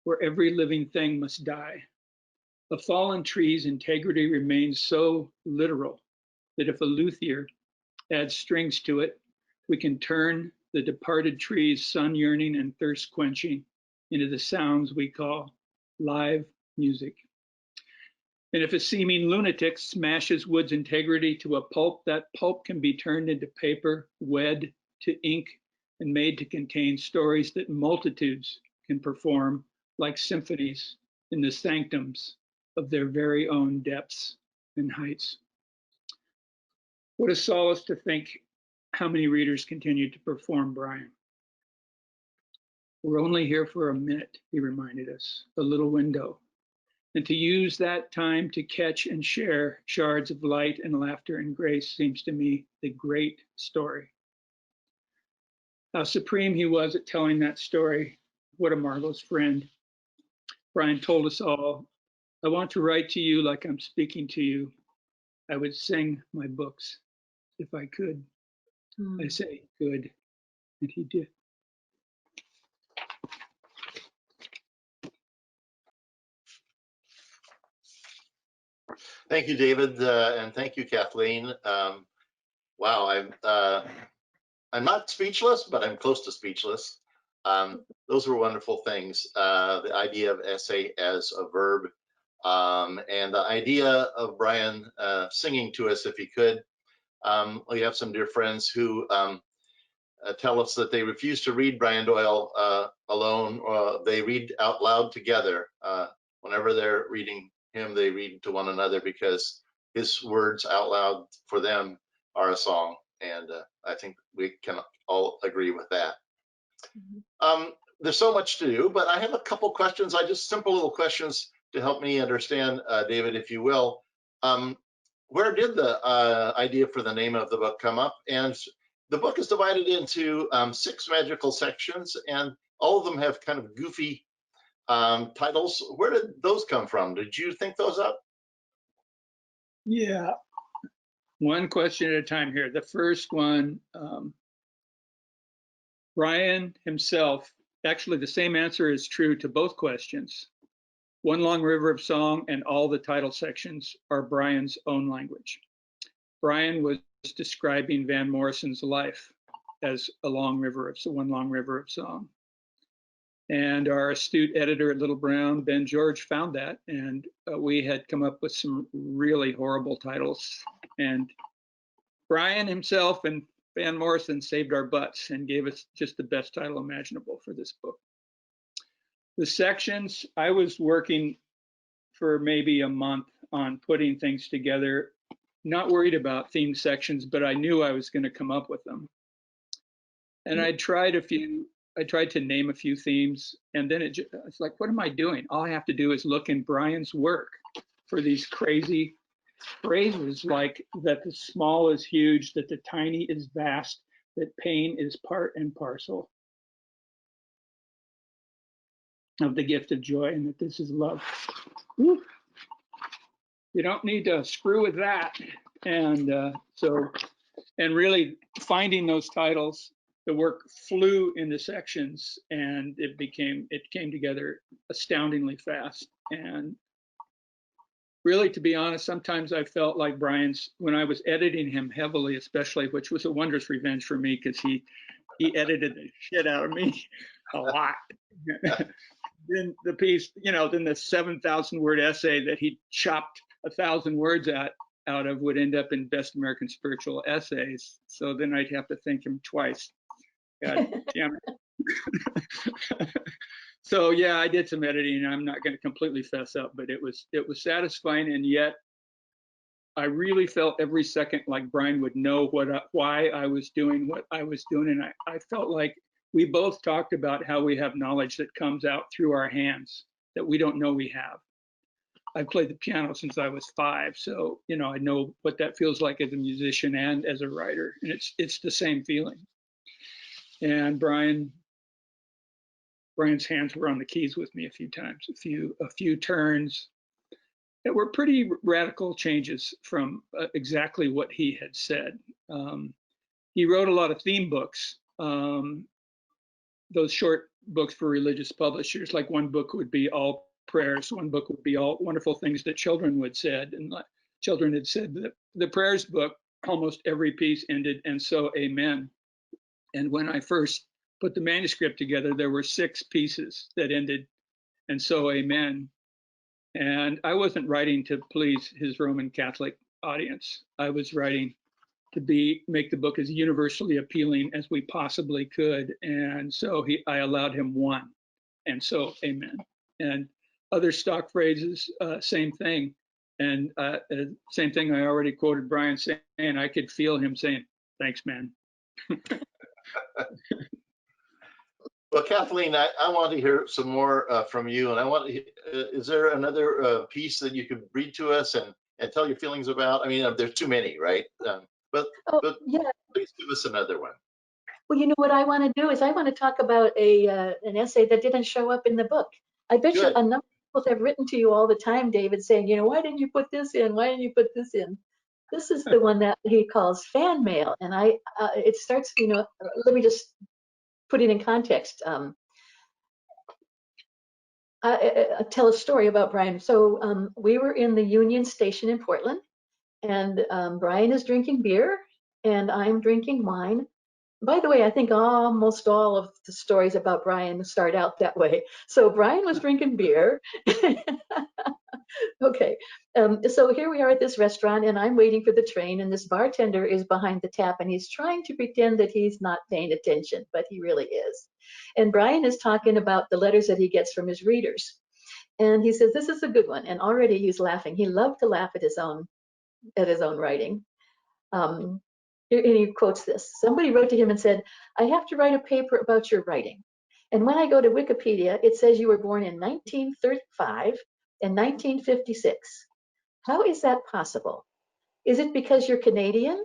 where every living thing must die, a fallen tree's integrity remains so literal that if a luthier adds strings to it, we can turn the departed tree's sun yearning and thirst quenching into the sounds we call live music. And if a seeming lunatic smashes wood's integrity to a pulp, that pulp can be turned into paper, wed to ink, and made to contain stories that multitudes can perform like symphonies in the sanctums of their very own depths and heights. What a solace to think how many readers continue to perform Brian. We're only here for a minute, he reminded us, a little window. And to use that time to catch and share shards of light and laughter and grace seems to me the great story. How supreme he was at telling that story. What a marvelous friend. Brian told us all, I want to write to you like I'm speaking to you. I would sing my books if I could. I say good, and he did. Thank you, David, and thank you, Kathleen. Wow, I'm not speechless, but I'm close to speechless. Those were wonderful things. The idea of essay as a verb, and the idea of Brian singing to us if he could. We have some dear friends who tell us that they refuse to read Brian Doyle alone, or they read out loud together. Whenever they're reading him, they read to one another because his words out loud for them are a song. And I think we can all agree with that. There's so much to do, but I have a couple questions. Simple little questions to help me understand, David, if you will. Where did the idea for the name of the book come up? And the book is divided into 6 magical sections, and all of them have kind of goofy titles. Where did those come from? Did you think those up? Yeah, one question at a time here. The first one, Brian himself, actually the same answer is true to both questions. One Long River of Song and all the title sections are Brian's own language. Brian was describing Van Morrison's life as a long river of One Long River of Song. And our astute editor at Little Brown, Ben George, found that, and we had come up with some really horrible titles. And Brian himself and Van Morrison saved our butts and gave us just the best title imaginable for this book. The sections, I was working for maybe a month on putting things together, not worried about theme sections, but I knew I was going to come up with them. And I tried to name a few themes, and then it's like, what am I doing? All I have to do is look in Brian's work for these crazy phrases like that the small is huge, that the tiny is vast, that pain is part and parcel of the gift of joy, and that this is love. Woo. You don't need to screw with that. And and really finding those titles, the work flew into sections, and it came together astoundingly fast. And really, to be honest, sometimes I felt like when I was editing him heavily, especially, which was a wondrous revenge for me, because he edited the shit out of me a lot. Then the piece, then the 7,000 word essay that he chopped 1,000 words out of would end up in Best American Spiritual Essays. So then I'd have to thank him twice. God damn it. So yeah, I did some editing. I'm not going to completely fess up, but it was satisfying, and yet I really felt every second like Brian would know why I was doing what I was doing, and I felt like we both talked about how we have knowledge that comes out through our hands that we don't know we have. I've played the piano since I was 5, so I know what that feels like as a musician and as a writer, and it's the same feeling. And Brian's hands were on the keys with me a few times, a few turns that were pretty radical changes from exactly what he had said. He wrote a lot of theme books, those short books for religious publishers. Like one book would be all prayers, one book would be all wonderful things that children would said, and children had said that the prayers book, almost every piece ended, and so amen. And when I first put the manuscript together, there were 6 pieces that ended, and so amen. And I wasn't writing to please his Roman Catholic audience. I was writing to make the book as universally appealing as we possibly could. And so I allowed him 1, and so amen. And other stock phrases, same thing. And same thing I already quoted Brian saying, I could feel him saying, thanks, man. Well, Kathleen, I want to hear some more from you, and is there another piece that you could read to us and tell your feelings about? I mean, there's too many, right? But Yeah. please give us another one. Well, what I want to do is I want to talk about an essay that didn't show up in the book. I bet you a number of people have written to you all the time, David, saying, why didn't you put this in? Why didn't you put this in? This is the one that he calls fan mail, and it starts. Let me just put it in context. I tell a story about Brian. So we were in the Union Station in Portland, and Brian is drinking beer, and I'm drinking wine. By the way, I think almost all of the stories about Brian start out that way. So Brian was drinking beer. Okay, so here we are at this restaurant, and I'm waiting for the train, and this bartender is behind the tap, and he's trying to pretend that he's not paying attention, but he really is. And Brian is talking about the letters that he gets from his readers. And he says, this is a good one. And already he's laughing. He loved to laugh at his own writing. And he quotes this. Somebody wrote to him and said, I have to write a paper about your writing. And when I go to Wikipedia, it says you were born in 1935 and 1956. How is that possible? Is it because you're Canadian?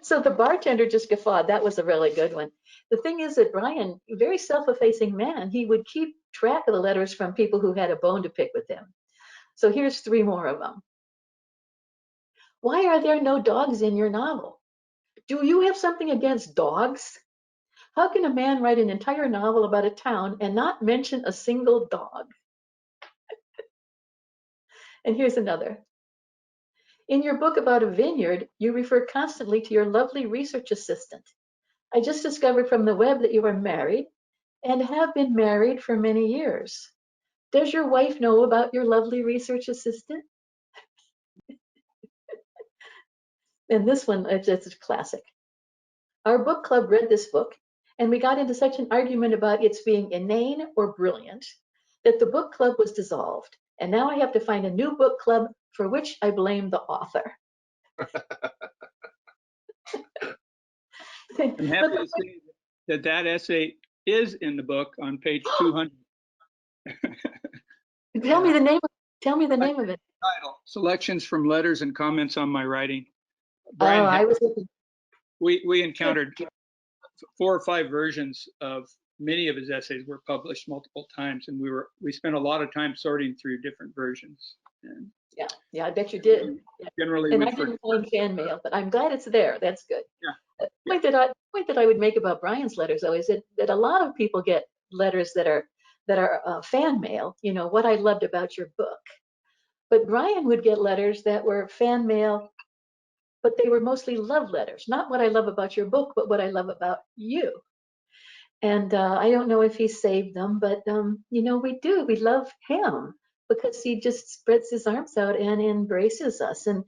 So the bartender just guffawed. That was a really good one. The thing is that Brian, very self-effacing man, he would keep track of the letters from people who had a bone to pick with him. So here's 3 more of them. Why are there no dogs in your novel? Do you have something against dogs? How can a man write an entire novel about a town and not mention a single dog? And here's another. In your book about a vineyard, you refer constantly to your lovely research assistant. I just discovered from the web that you are married and have been married for many years. Does your wife know about your lovely research assistant? And this one, it's a classic. Our book club read this book, and we got into such an argument about its being inane or brilliant that the book club was dissolved. And now I have to find a new book club for which I blame the author. I'm happy to say that that essay is in the book on page 200. Tell me the name. Tell me the name of it. Title: Selections from Letters and Comments on My Writing. Oh, Brian, I was looking. we encountered 4 or 5 versions of many of his essays were published multiple times, and we spent a lot of time sorting through different versions. And Yeah, I bet you did. generally, And we I didn't find fan mail, but I'm glad it's there. That's good. Yeah. The point that I would make about Brian's letters, though, is that a lot of people get letters that are fan mail. You know, what I loved about your book. But Brian would get letters that were fan mail, but they were mostly love letters. Not what I love about your book, but what I love about you. And I don't know if he saved them, but you know, we do. We love him because he just spreads his arms out and embraces us. And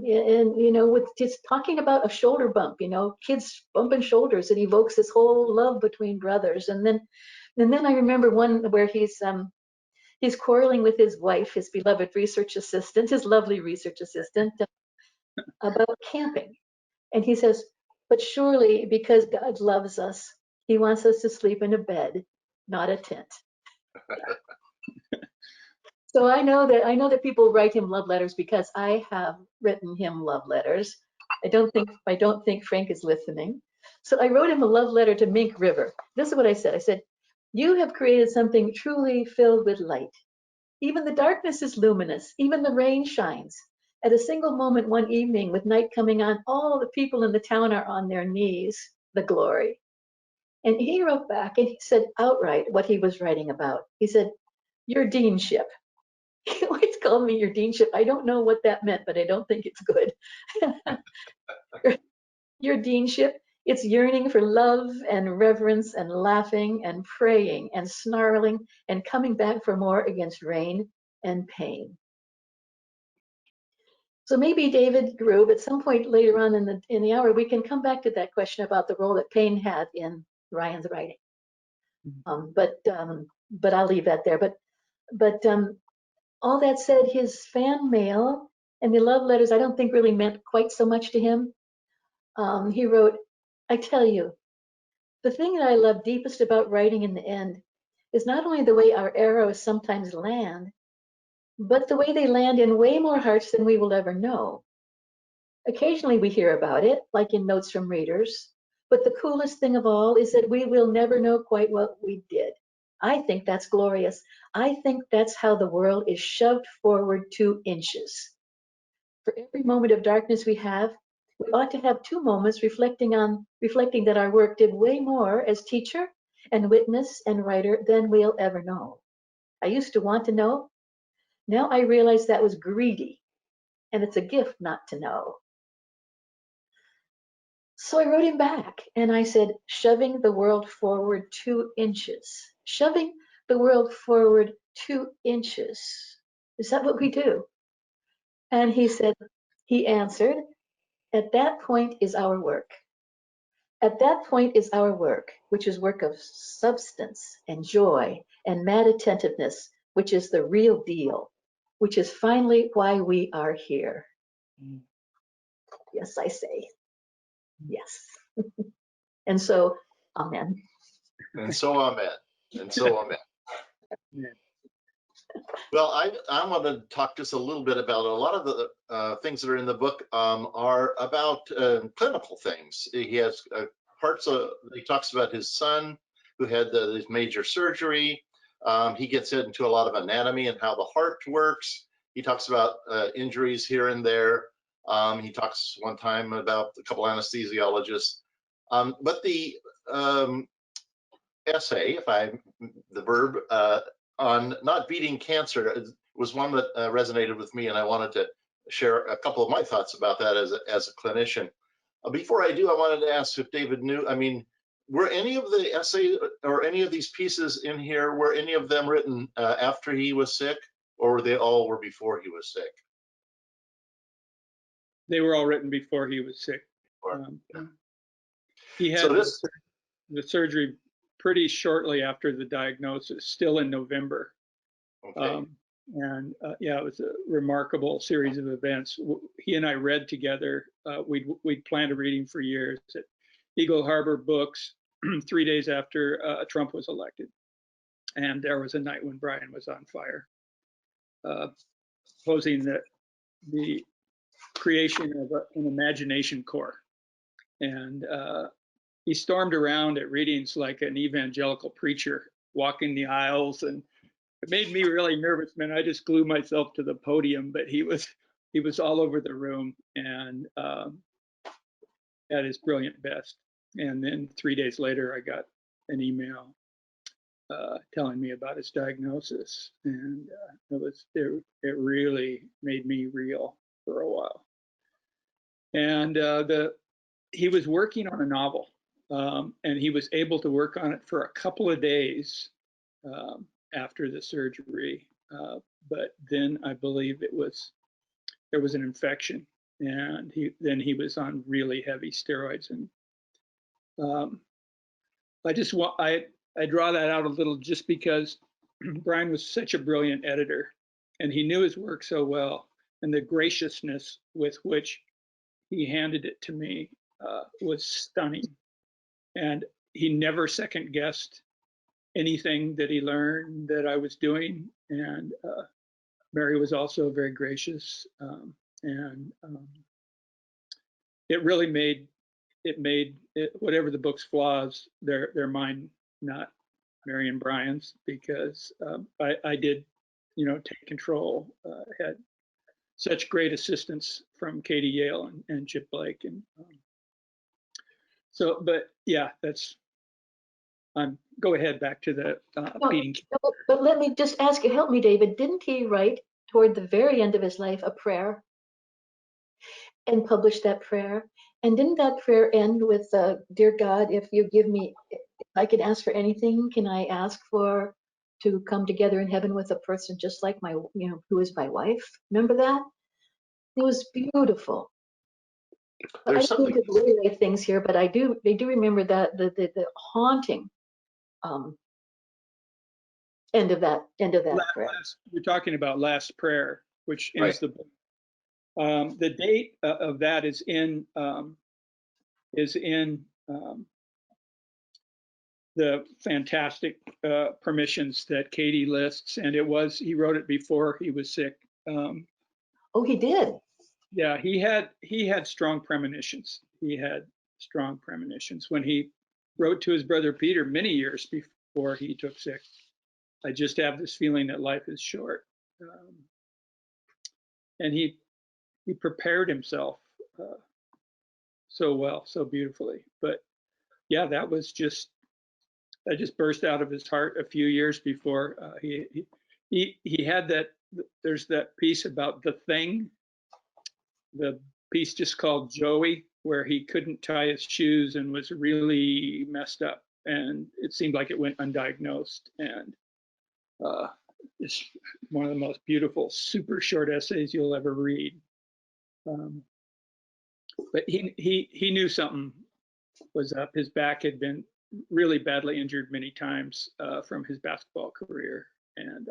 you know, with just talking about a shoulder bump, you know, kids bumping shoulders, it evokes this whole love between brothers. And then I remember one where he's quarreling with his wife, his beloved research assistant, his lovely research assistant, about camping. And he says, but surely because God loves us, he wants us to sleep in a bed, not a tent. So I know that people write him love letters because I have written him love letters. I don't think Frank is listening. So I wrote him a love letter to Mink River. This is what I said. I said, you have created something truly filled with light. Even the darkness is luminous. Even the rain shines. At a single moment one evening with night coming on, all the people in the town are on their knees, the glory. And he wrote back and he said outright what he was writing about. He said, your deanship. He always called me your deanship. I don't know what that meant, but I don't think it's good. Your deanship, it's yearning for love and reverence and laughing and praying and snarling and coming back for more against rain and pain. So maybe David Grube, at some point later on in the hour, we can come back to that question about the role that pain had in Ryan's writing. But I'll leave that there. But all that said, his fan mail and the love letters, I don't think really meant quite so much to him. He wrote, I tell you, the thing that I love deepest about writing in the end is not only the way our arrows sometimes land, but the way they land in way more hearts than we will ever know. Occasionally we hear about it, like in notes from readers, but the coolest thing of all is that we will never know quite what we did. I think that's glorious. I think that's how the world is shoved forward 2 inches. For every moment of darkness we have, we ought to have 2 moments reflecting that our work did way more as teacher and witness and writer than we'll ever know. I used to want to know. Now I realize that was greedy, and it's a gift not to know. So I wrote him back and I said, shoving the world forward 2 inches. Shoving the world forward 2 inches. Is that what we do? And he answered, at that point is our work. At that point is our work, which is work of substance and joy and mad attentiveness, which is the real deal, which is finally why we are here. Yes, I say. Yes. And so, amen. And so amen. And so amen. Well, I want to talk just a little bit about a lot of the things that are in the book are about clinical things. He has he talks about his son who had this major surgery. He gets into a lot of anatomy and how the heart works. He talks about injuries here and there. He talks one time about a couple anesthesiologists. But the essay, the verb, on not beating cancer was one that resonated with me, and I wanted to share a couple of my thoughts about that as a clinician. Before I do, I wanted to ask if David knew, I mean, were any of the essay or any of these pieces in here, were any of them written after he was sick, or were they all were before he was sick? They were all written before he was sick. Or- He had So this, the surgery pretty shortly after the diagnosis, still in November. okay, Yeah, it was a remarkable series of events. He and I read together. We'd planned a reading for years at Eagle Harbor Books 3 days after Trump was elected. And there was a night when Brian was on fire, posing the creation of an imagination corps. And he stormed around at readings like an evangelical preacher, walking the aisles, and it made me really nervous, man. I just glued myself to the podium, but he was all over the room and at his brilliant best. And then 3 days later, I got an email telling me about his diagnosis, and it really made me reel for a while. And he was working on a novel, and he was able to work on it for a couple of days after the surgery. But then I believe there was an infection, and he was on really heavy steroids. And I draw that out a little just because Brian was such a brilliant editor, and he knew his work so well, and the graciousness with which he handed it to me was stunning. And he never second guessed anything that he learned that I was doing. And Mary was also very gracious. It really made it, whatever the book's flaws, they're mine, not Mary and Brian's, because I did, take control. Had such great assistance from Katie Yale and Chip Blake. And but yeah, go ahead back to the beating. But let me just ask you, help me, David. Didn't he write toward the very end of his life a prayer and publish that prayer? And didn't that prayer end with, "Dear God, if you give me, if I can ask for anything, can I ask for to come together in heaven with a person just like my, who is my wife?" Remember that? It was beautiful. I there's don't mean something, to reiterate things here, but I do remember that the haunting end of that prayer. You're talking about Last Prayer, which ends the book. The date of that is in the fantastic permissions that Katie lists, and he wrote it before he was sick. Oh, he did. Yeah, he had strong premonitions. He had strong premonitions when he wrote to his brother Peter many years before he took sick. I just have this feeling that life is short, and he prepared himself so well, so beautifully. But yeah, that was just burst out of his heart a few years before he had that. There's that piece about the thing, the piece just called Joey, where he couldn't tie his shoes and was really messed up, and it seemed like it went undiagnosed. And it's one of the most beautiful, super short essays you'll ever read. But he knew something was up. His back had been really badly injured many times from his basketball career. And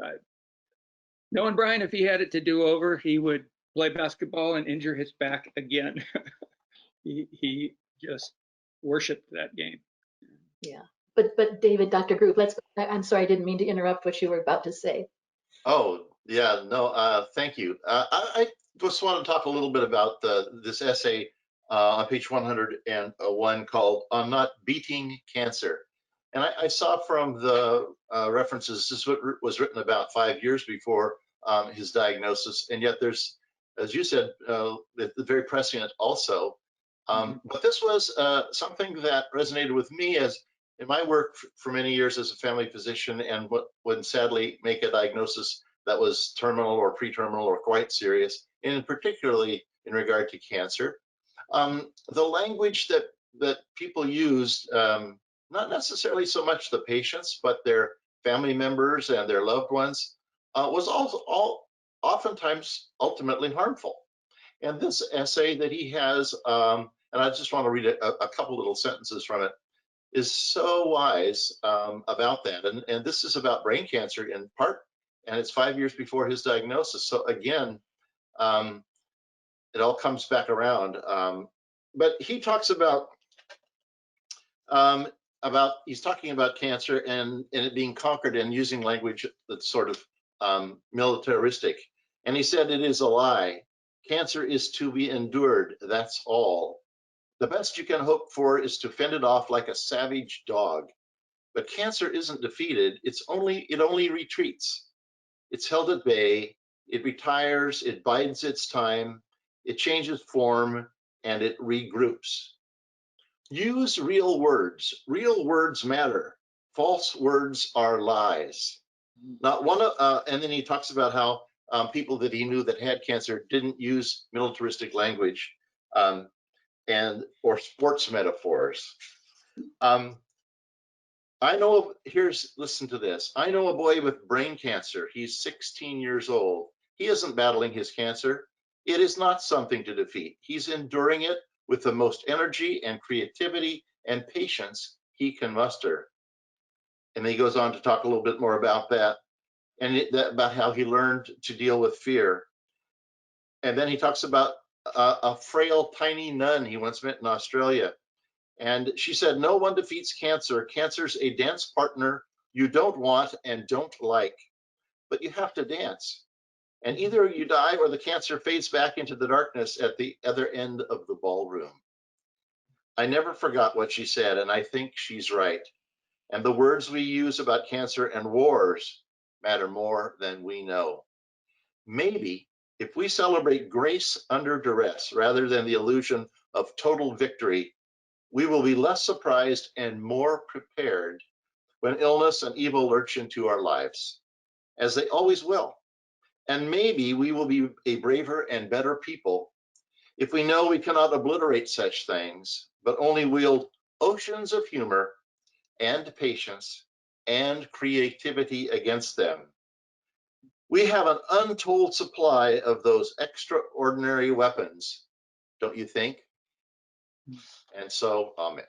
knowing Brian, if he had it to do over, he would play basketball and injure his back again. he just worshipped that game. Yeah. But David, Dr. Group, I'm sorry, I didn't mean to interrupt what you were about to say. oh, yeah, no, thank you. I just want to talk a little bit about this essay on page 101 called "On Not Beating Cancer." And I saw from the references, this was written about 5 years before his diagnosis. And yet there's, as you said, very prescient also. But this was something that resonated with me as in my work for many years as a family physician, and when sadly make a diagnosis that was terminal or pre-terminal or quite serious, and particularly in regard to cancer. The language that people used, not necessarily so much the patients, but their family members and their loved ones, was also oftentimes ultimately harmful. And this essay that he has, and I just want to read a couple little sentences from it, is so wise about that. And this is about brain cancer in part, and it's 5 years before his diagnosis. So again, it all comes back around. But he talks he's talking about cancer and it being conquered and using language that's sort of militaristic. And he said it is a lie. Cancer is to be endured, that's all. The best you can hope for is to fend it off like a savage dog. But cancer isn't defeated, it only retreats. It's held at bay, it retires, it bides its time, it changes form, and it regroups. Use real words. Real words matter. False words are lies. Not one of, and then he talks about how people that he knew that had cancer didn't use militaristic language or sports metaphors. Listen to this. I know a boy with brain cancer. He's 16 years old. He isn't battling his cancer. It is not something to defeat. He's enduring it with the most energy and creativity and patience he can muster. And then he goes on to talk a little bit more about that and about how he learned to deal with fear. And then he talks about a frail, tiny nun he once met in Australia. And she said, no one defeats cancer. Cancer's a dance partner you don't want and don't like, but you have to dance. And either you die or the cancer fades back into the darkness at the other end of the ballroom. I never forgot what she said, and I think she's right. And the words we use about cancer and wars matter more than we know. Maybe if we celebrate grace under duress rather than the illusion of total victory, we will be less surprised and more prepared when illness and evil lurch into our lives, as they always will. And maybe we will be a braver and better people if we know we cannot obliterate such things, but only wield oceans of humor and patience and creativity against them. We have an untold supply of those extraordinary weapons, don't you think? And so, amen.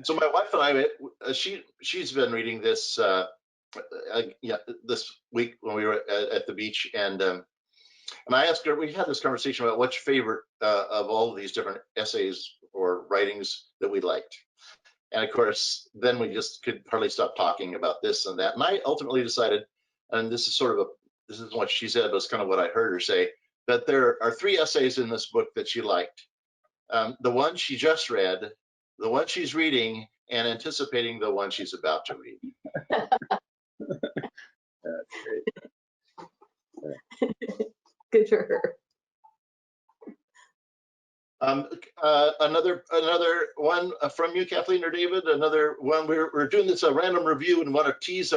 So my wife and I, she's been reading this this week when we were at the beach, and I asked her. We had this conversation about what's your favorite of all of these different essays or writings that we liked, and of course, then we just could hardly stop talking about this and that. And I ultimately decided, and this is this is what she said, but it's kind of what I heard her say, that there are 3 essays in this book that she liked. The one she just read, the one she's reading, and anticipating the one she's about to read. That's great. Good for her. Another one from you, Kathleen or David. Another one. We're doing this a random review, and want to tease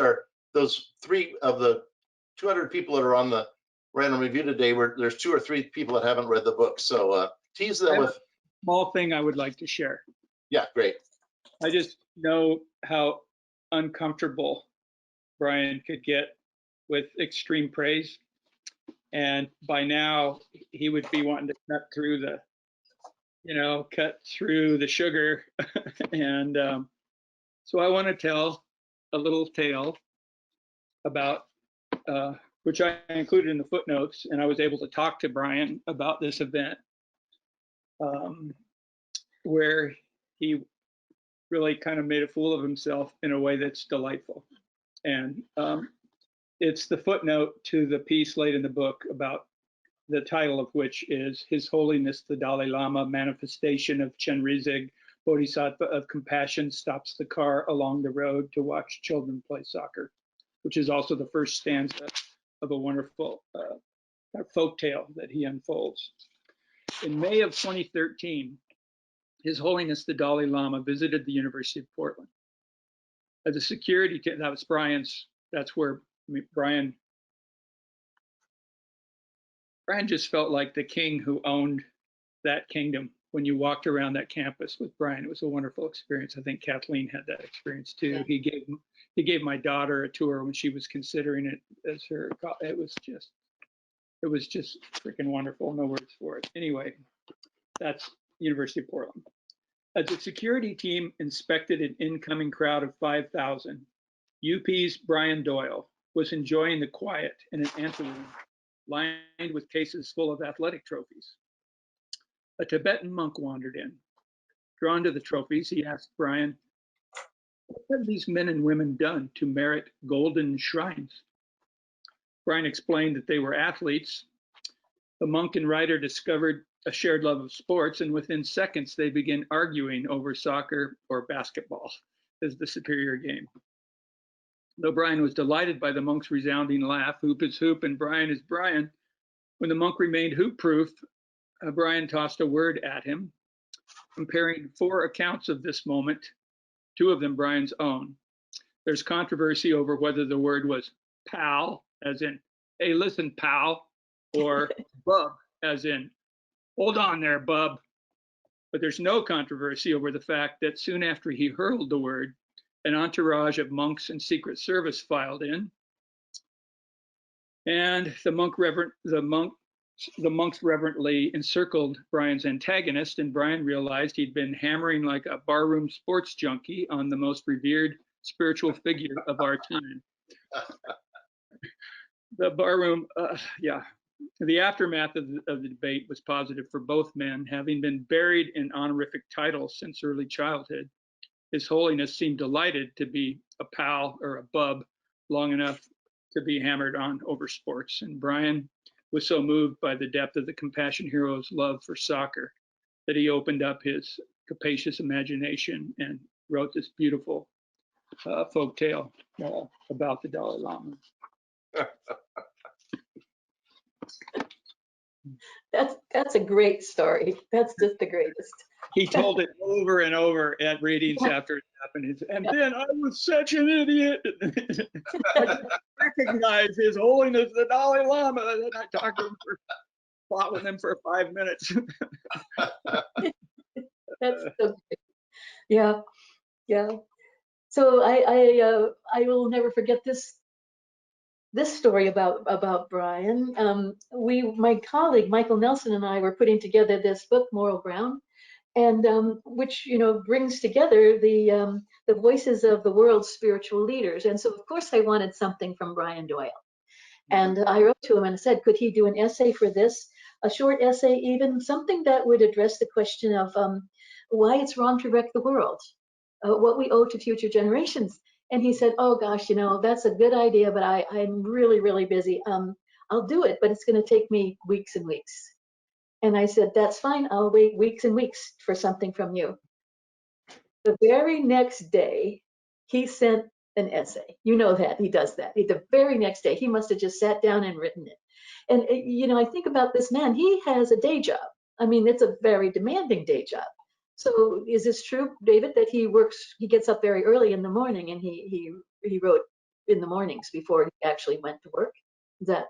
those 3 of the 200 people that are on the random review today. Where there's 2 or 3 people that haven't read the book, so tease them with. Small thing I would like to share. Yeah, great. I just know how uncomfortable Brian could get with extreme praise. And by now he would be wanting to cut through the sugar. And so I want to tell a little tale about, which I included in the footnotes, and I was able to talk to Brian about this event, where he really kind of made a fool of himself in a way that's delightful. And it's the footnote to the piece late in the book, about the title of which is His Holiness the Dalai Lama, Manifestation of Chenrezig, Bodhisattva of Compassion, stops the car along the road to watch children play soccer, which is also the first stanza of a wonderful folk tale that he unfolds. In May of 2013, His Holiness the Dalai Lama visited the University of Portland. As a security, that's where Brian Brian just felt like the king who owned that kingdom. When you walked around that campus with Brian, it was a wonderful experience. I think Kathleen had that experience too. Yeah. He gave my daughter a tour when she was considering it as her. It was just freaking wonderful. No words for it. Anyway, that's University of Portland. As the security team inspected an incoming crowd of 5,000, UP's Brian Doyle was enjoying the quiet in an anteroom lined with cases full of athletic trophies. A Tibetan monk wandered in. Drawn to the trophies, he asked Brian, "What have these men and women done to merit golden shrines?" Brian explained that they were athletes. The monk and writer discovered a shared love of sports, and within seconds they began arguing over soccer or basketball as the superior game. Though Brian was delighted by the monk's resounding laugh, hoop is hoop and Brian is Brian, when the monk remained hoop-proof, Brian tossed a word at him, comparing 4 accounts of this moment, 2 of them Brian's own. There's controversy over whether the word was pal, as in, "Hey, listen, pal," or bub, as in, "Hold on there, bub." But there's no controversy over the fact that soon after he hurled the word, an entourage of monks and Secret Service filed in, and the monks reverently encircled Brian's antagonist, and Brian realized he'd been hammering like a barroom sports junkie on the most revered spiritual figure of our time. The barroom, The aftermath of the debate was positive for both men, having been buried in honorific titles since early childhood. His Holiness seemed delighted to be a pal or a bub long enough to be hammered on over sports, and Brian was so moved by the depth of the Compassion Hero's love for soccer that he opened up his capacious imagination and wrote this beautiful folk tale about the Dalai Lama. That's a great story. That's just the greatest. He told it over and over at readings after it happened. And then I was such an idiot. I didn't recognize His Holiness the Dalai Lama. And I fought with him for 5 minutes. That's so great. Yeah, yeah. So I will never forget this story about Brian. My colleague Michael Nelson and I were putting together this book, Moral Ground, and which brings together the voices of the world's spiritual leaders. And so of course I wanted something from Brian Doyle, and I wrote to him and said, could he do an essay for this, a short essay, even something that would address the question of why it's wrong to wreck the world, what we owe to future generations. And he said, oh gosh, that's a good idea, but I'm really, really busy. I'll do it, but it's going to take me weeks and weeks. And I said, that's fine. I'll wait weeks and weeks for something from you. The very next day, he sent an essay. You know that he does that. The very next day, he must have just sat down and written it. And I think about this man. He has a day job. I mean, it's a very demanding day job. So is this true, David, that he gets up very early in the morning and he wrote in the mornings before he actually went to work? Is that?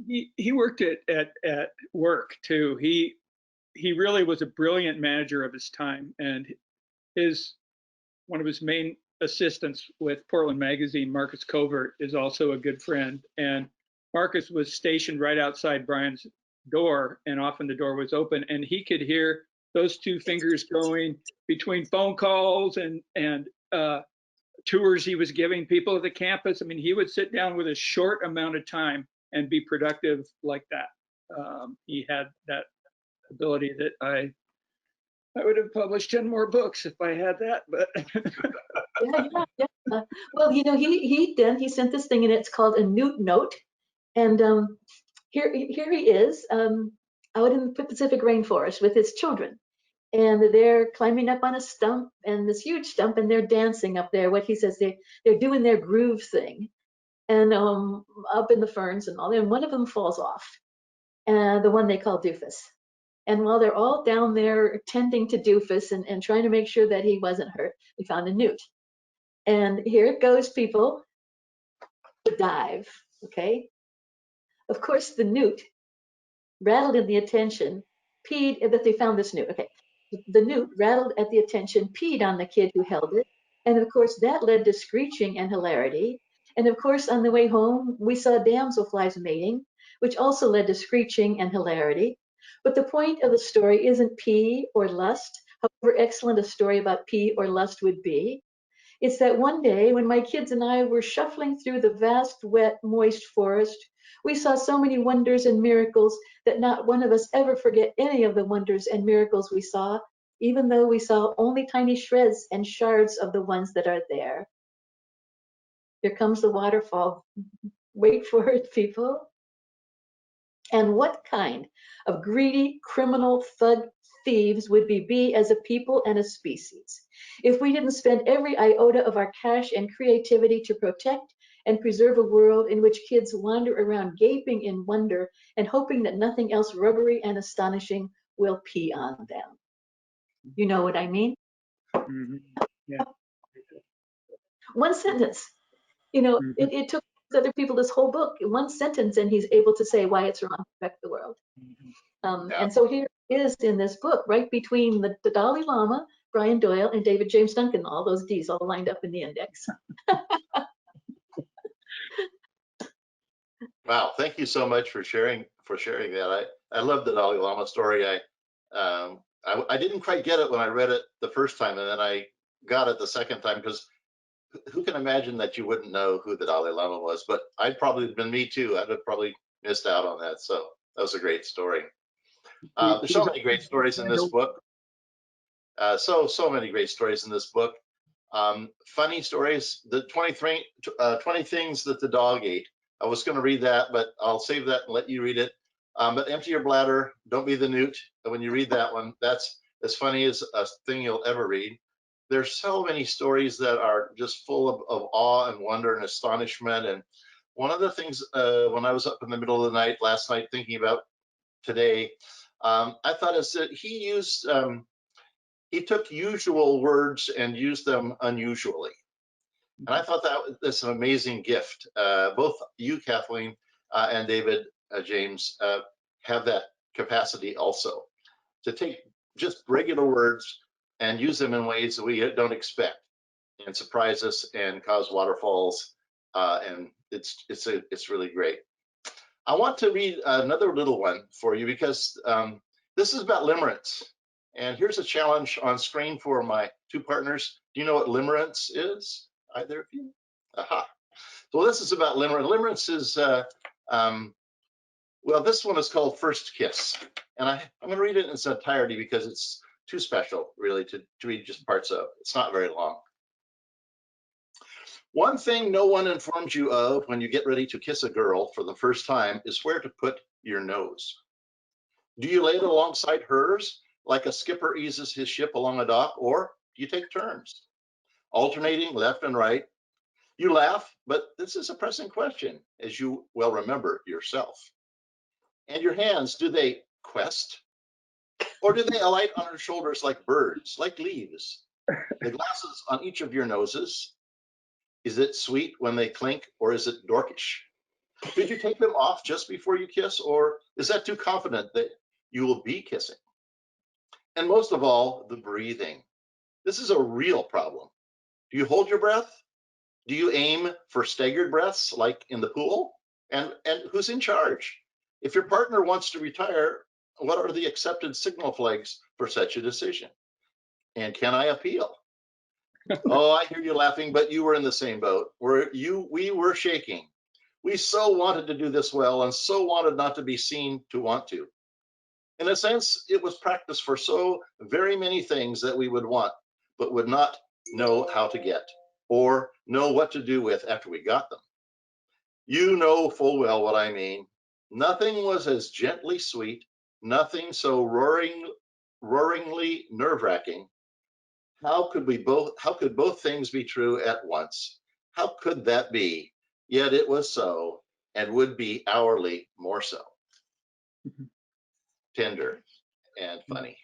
He worked at work too. He really was a brilliant manager of his time, and one of his main assistants with Portland Magazine, Marcus Covert, is also a good friend. And Marcus was stationed right outside Brian's door, and often the door was open, and he could hear those 2 fingers going between phone calls and tours he was giving people at the campus. I mean, he would sit down with a short amount of time and be productive like that. He had that ability that I would have published 10 more books if I had that, but. Yeah. Well, he sent this thing, and it's called a Newt Note. And here he is out in the Pacific rainforest with his children. And they're climbing up on a stump, and this huge stump, and they're dancing up there. What he says, they're doing their groove thing, and up in the ferns and all. And one of them falls off, and the one they call Doofus. And while they're all down there tending to Doofus and trying to make sure that he wasn't hurt, we found a newt. And here it goes, people. The dive. Okay. Of course, the newt rattled in the attention, peed, that they found this newt. Okay. The newt rattled at the attention, peed on the kid who held it. And of course, that led to screeching and hilarity. And of course, on the way home, we saw damselflies mating, which also led to screeching and hilarity. But the point of the story isn't pee or lust, however excellent a story about pee or lust would be. It's that one day when my kids and I were shuffling through the vast, wet, moist forest, we saw so many wonders and miracles that not one of us ever forget any of the wonders and miracles we saw, even though we saw only tiny shreds and shards of the ones that are there. Here comes the waterfall. Wait for it, people. And what kind of greedy, criminal, thug thieves would we be as a people and a species if we didn't spend every iota of our cash and creativity to protect and preserve a world in which kids wander around gaping in wonder and hoping that nothing else rubbery and astonishing will pee on them? You know what I mean? Mhm. Yeah. One sentence. You know, Mhm. it took other people this whole book, one sentence, and he's able to say why it's wrong to affect the world. Yeah. And so here it is in this book, right between the Dalai Lama, Brian Doyle, and David James Duncan, all those D's all lined up in the index. Wow, thank you so much for sharing that. I love the Dalai Lama story. I didn't quite get it when I read it the first time, and then I got it the second time, because who can imagine that you wouldn't know who the Dalai Lama was? But I'd probably been me too. I'd have probably missed out on that. So that was a great story. There's so many great stories in this book. So many great stories in this book. Funny stories. The 20 things that the dog ate. I was going to read that, but I'll save that and let you read it. But empty your bladder. Don't be the newt. When you read that one, that's as funny as a thing you'll ever read. There's so many stories that are just full of awe and wonder and astonishment. And one of the things, when I was up in the middle of the night last night thinking about today, I thought is that he took usual words and used them unusually. And I thought that's an amazing gift. Both you, Kathleen, and David James have that capacity also, to take just regular words and use them in ways that we don't expect, and surprise us and cause waterfalls. And it's really great. I want to read another little one for you, because this is about limerence. And here's a challenge on screen for my two partners. Do you know what limerence is? Either of you? Aha. So this is about limerence. Limerence is, well, this one is called First Kiss. And I'm going to read it in its entirety because it's too special, really, to read just parts of. It's not very long. One thing no one informs you of when you get ready to kiss a girl for the first time is where to put your nose. Do you lay it alongside hers, like a skipper eases his ship along a dock, or do you take turns, alternating left and right? You laugh, but this is a pressing question, as you well remember yourself. And your hands, do they quest? Or do they alight on her shoulders like birds, like leaves? The glasses on each of your noses, is it sweet when they clink, or is it dorkish? Did you take them off just before you kiss, or is that too confident that you will be kissing? And most of all, the breathing. This is a real problem. Do you hold your breath? Do you aim for staggered breaths like in the pool? And who's in charge? If your partner wants to retire, what are the accepted signal flags for such a decision? And can I appeal? Oh, I hear you laughing, but you were in the same boat. We were shaking. We so wanted to do this well and so wanted not to be seen to want to. In a sense, it was practice for so very many things that we would want, but would not know how to get or know what to do with after we got them. You know full well what I mean. Nothing was as gently sweet, nothing so roaringly nerve-wracking. How could both things be true at once? How could that be? Yet it was so, and would be hourly more so. Tender and funny.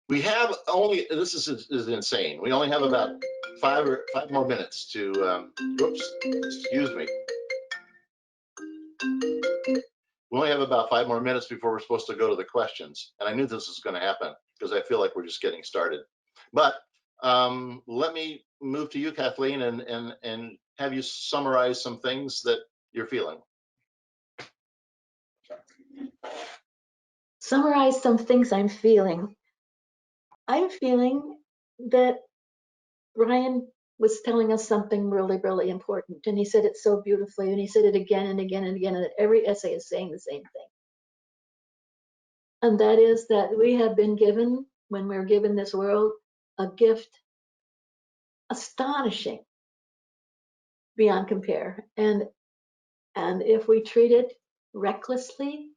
We have only, this is insane. We only have about 5 more minutes to, whoops, excuse me. We only have about 5 more minutes before we're supposed to go to the questions. And I knew this was going to happen because I feel like we're just getting started. But let me move to you, Kathleen, and have you summarize some things that you're feeling. Summarize some things I'm feeling. I'm feeling that Brian was telling us something really, really important. And he said it so beautifully. And he said it again and again and again. And every essay is saying the same thing. And that is that we have been given, when we're given this world, a gift astonishing beyond compare. And if we treat it recklessly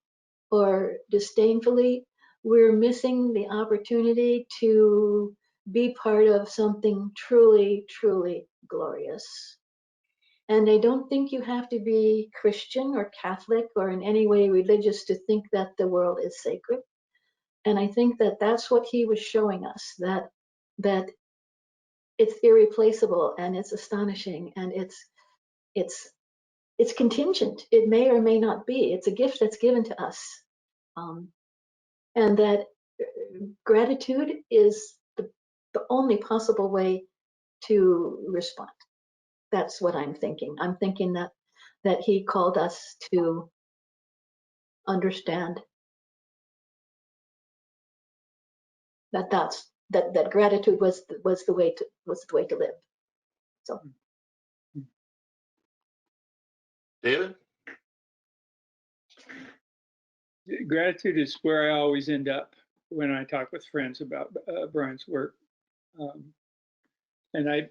or disdainfully, we're missing the opportunity to be part of something truly, truly glorious. And I don't think you have to be Christian or Catholic or in any way religious to think that the world is sacred. And I think that that's what he was showing us, that it's irreplaceable and it's astonishing and it's contingent. It may or may not be. It's a gift that's given to us. And that gratitude is the only possible way to respond. That's what I'm thinking. I'm thinking that he called us to understand that gratitude was the way to live. So, David? Gratitude is where I always end up when I talk with friends about Brian's work. And I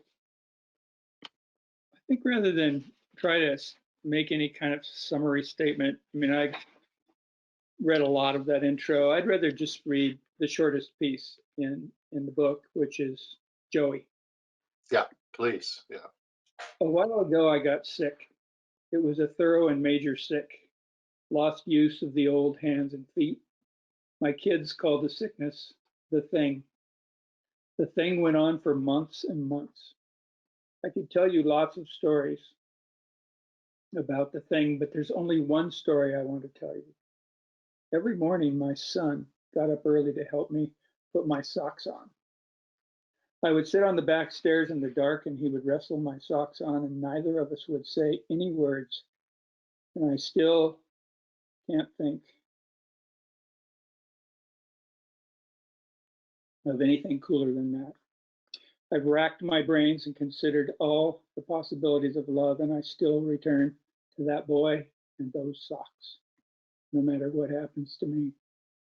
think rather than try to make any kind of summary statement, I mean, I read a lot of that intro. I'd rather just read the shortest piece in the book, which is Joey. Yeah, please. Yeah. A while ago, I got sick. It was a thorough and major sick. Lost use of the old hands and feet. My kids called the sickness the thing. The thing went on for months and months. I could tell you lots of stories about the thing, but there's only one story I want to tell you. Every morning, my son got up early to help me put my socks on. I would sit on the back stairs in the dark and he would wrestle my socks on and neither of us would say any words. And I still can't think of anything cooler than that. I've racked my brains and considered all the possibilities of love, and I still return to that boy and those socks. No matter what happens to me,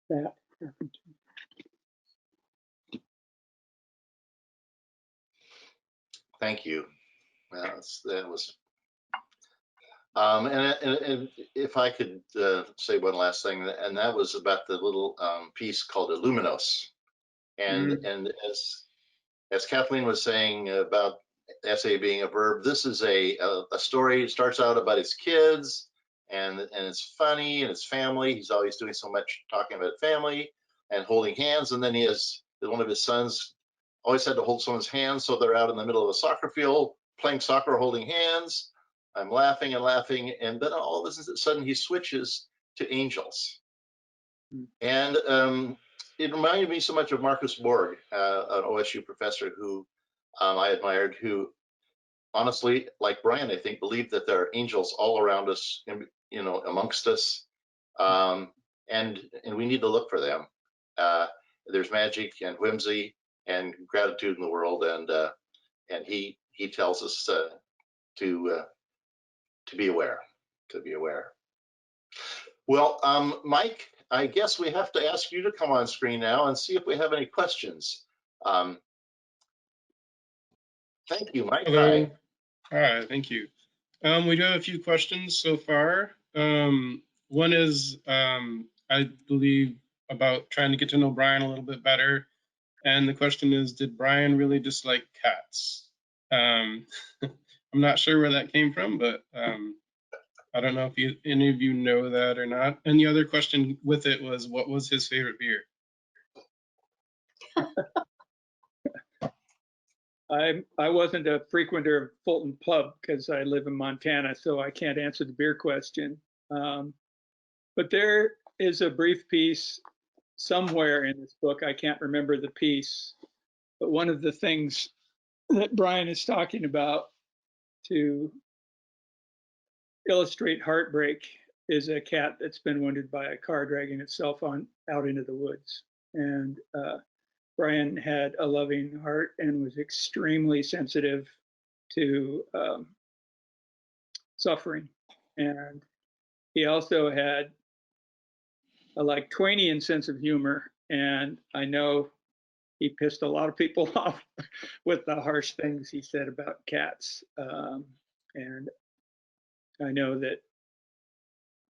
that happened to me. Thank you. That was. And if I could say one last thing, and that was about the little piece called Illuminos. And as Kathleen was saying about essay being a verb, this is a story. It starts out about his kids, and it's funny, and his family. He's always doing so much talking about family and holding hands, and then he has one of his sons always had to hold someone's hand, so they're out in the middle of a soccer field playing soccer, holding hands. I'm laughing and laughing, and then all of a sudden he switches to angels. And it reminded me so much of Marcus Borg, an OSU professor who I admired, who honestly, like Brian, I think, believed that there are angels all around us, amongst us, and we need to look for them. There's magic and whimsy and gratitude in the world, and he tells us to be aware, Well, Mike, I guess we have to ask you to come on screen now and see if we have any questions. Thank you, Mike. Hello. Hi, thank you. We do have a few questions so far. One is, I believe, about trying to get to know Brian a little bit better. And the question is, did Brian really dislike cats? I'm not sure where that came from, but I don't know if any of you know that or not. And the other question with it was, what was his favorite beer? I wasn't a frequenter of Fulton Pub because I live in Montana, so I can't answer the beer question. But there is a brief piece somewhere in this book. I can't remember the piece, but one of the things that Brian is talking about to illustrate heartbreak is a cat that's been wounded by a car dragging itself out into the woods. And Brian had a loving heart and was extremely sensitive to suffering. And he also had a like Twainian sense of humor. And I know he pissed a lot of people off with the harsh things he said about cats. And I know that